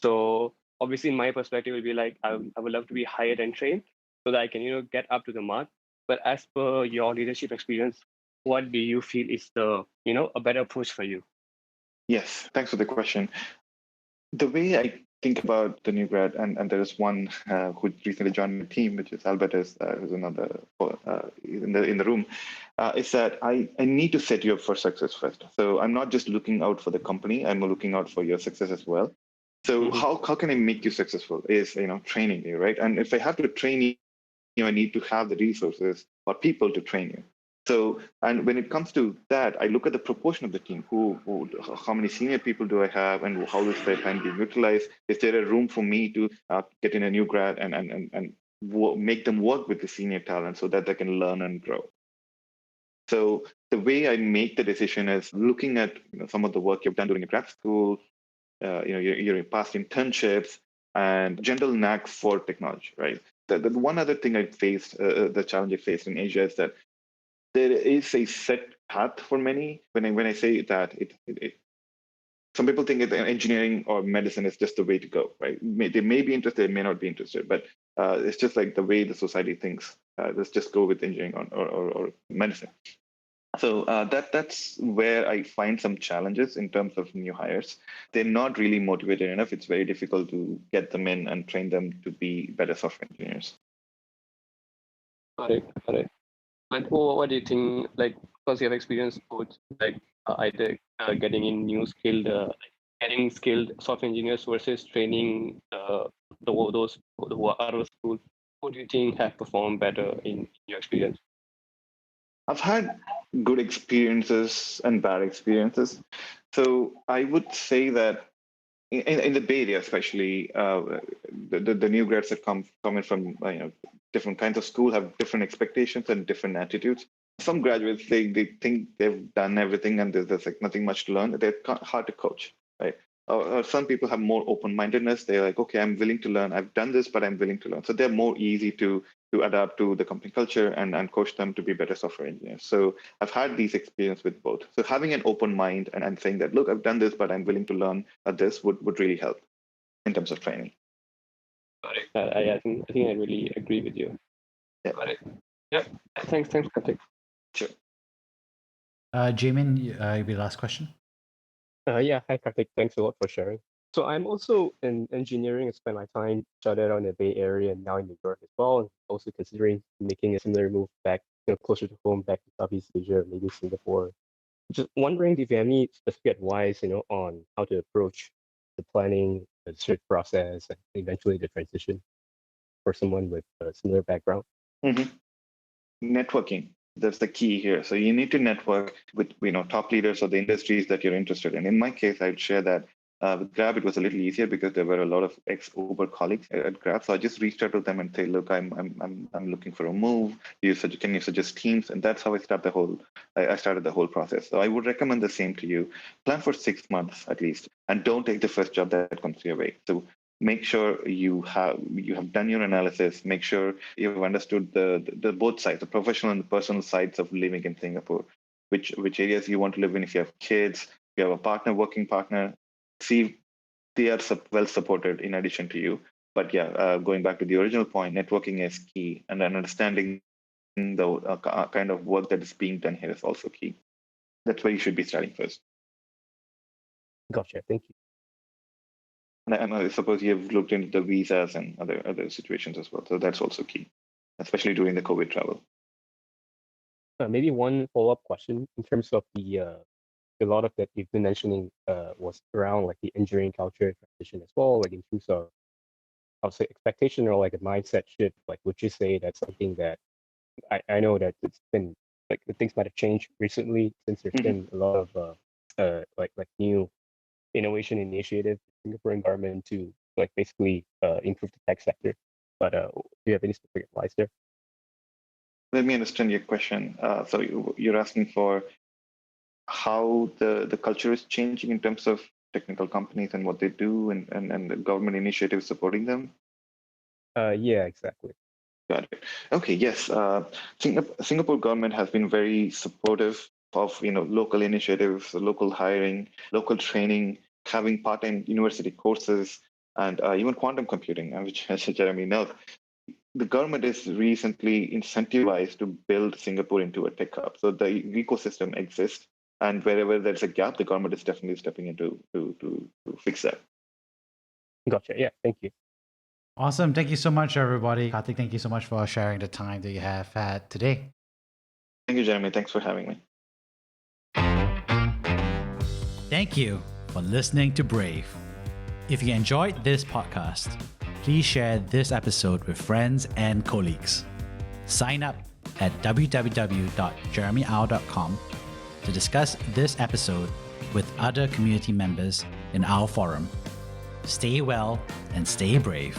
So obviously, in my perspective, it will be like I would love to be hired and trained so that I can get up to the mark. But as per your leadership experience, what do you feel is the a better approach for you? Yes, thanks for the question. The way I think about the new grad, and there is one who recently joined the team, which is Albertus, who's another in the room, is that I need to set you up for success first. So I'm not just looking out for the company; I'm looking out for your success as well. So how can I make you successful? Is training you, right? And if I have to train you, I need to have the resources or people to train you. So, and when it comes to that, I look at the proportion of the team. How many senior people do I have, and how is their time being utilized? Is there a room for me to get in a new grad and make them work with the senior talent so that they can learn and grow. So the way I make the decision is looking at some of the work you've done during your grad school, your past internships, and general knack for technology, right? The one other thing I faced, the challenge I faced in Asia is that there is a set path for many. When I say that, some people think that engineering or medicine is just the way to go, right? They may be interested, they may not be interested, but it's just like the way the society thinks. Let's just go with engineering or medicine. So that's where I find some challenges in terms of new hires. They're not really motivated enough. It's very difficult to get them in and train them to be better software engineers. Got it. But what do you think? Like, because you have experience both, like either getting in getting skilled software engineers versus training those who are out of school. Who do you think have performed better in your experience? I've had good experiences and bad experiences. So I would say that in the Bay Area, especially, the new grads that come in from different kinds of school have different expectations and different attitudes. Some graduates they think they've done everything and there's like nothing much to learn. They're hard to coach, right? Or some people have more open-mindedness. They're like, okay, I'm willing to learn. I've done this, but I'm willing to learn. So they're more easy to adapt to the company culture and coach them to be better software engineers. So I've had these experiences with both. So having an open mind and saying that, look, I've done this, but I'm willing to learn this would really help in terms of training. Got it. I think I really agree with you. Yeah. Got it. Yep. Thanks, Karthik. Sure. Jamin, your last question. Yeah, hi Karthik. Thanks a lot for sharing. So I'm also in engineering. I spent my time started out in the Bay Area and now in New York as well, and also considering making a similar move back, closer to home, back to Southeast Asia, maybe Singapore. Just wondering if you have any specific advice, on how to approach the planning, the search process, and eventually the transition for someone with a similar background. Mm-hmm. Networking. That's the key here. So you need to network with top leaders of the industries that you're interested in. In my case, I'd share that with Grab, it was a little easier because there were a lot of ex-Uber colleagues at Grab. So I just reached out to them and say, look, I'm looking for a move. Can you suggest teams? And that's how I started the whole process. So I would recommend the same to you. Plan for 6 months at least, and don't take the first job that comes your way. So make sure you have done your analysis. Make sure you've understood the both sides, the professional and the personal sides of living in Singapore. Which areas you want to live in. If you have kids, if you have a partner, working partner, see they are well supported in addition to you. But yeah, going back to the original point, networking is key, and then understanding the kind of work that is being done here is also key. That's where you should be starting first. Gotcha. Thank you. And I suppose you've looked into the visas and other situations as well. So that's also key, especially during the COVID travel. Maybe one follow-up question in terms of a lot of that you've been mentioning was around like the engineering culture transition as well, like in terms of, I'll say, expectation or like a mindset shift. Like, would you say that's something that I know that it's been like things might have changed recently since there's been a lot of like new innovation initiative in Singapore environment to like basically improve the tech sector. But do you have any specific advice there? Let me understand your question. So you're asking for how the culture is changing in terms of technical companies and what they do and the government initiatives supporting them? Yeah, exactly. Got it. Okay, yes. Singapore government has been very supportive of local initiatives, local hiring, local training, having part-time university courses, and even quantum computing, which Jeremy knows. The government is recently incentivized to build Singapore into a tech hub. So the ecosystem exists, and wherever there's a gap, the government is definitely stepping in to fix that. Gotcha. Yeah, thank you. Awesome. Thank you so much, everybody. Karthik, thank you so much for sharing the time that you have had today. Thank you, Jeremy. Thanks for having me. Thank you for listening to Brave. If you enjoyed this podcast, please share this episode with friends and colleagues. Sign up at www.jeremyau.com to discuss this episode with other community members in our forum. Stay well and stay brave.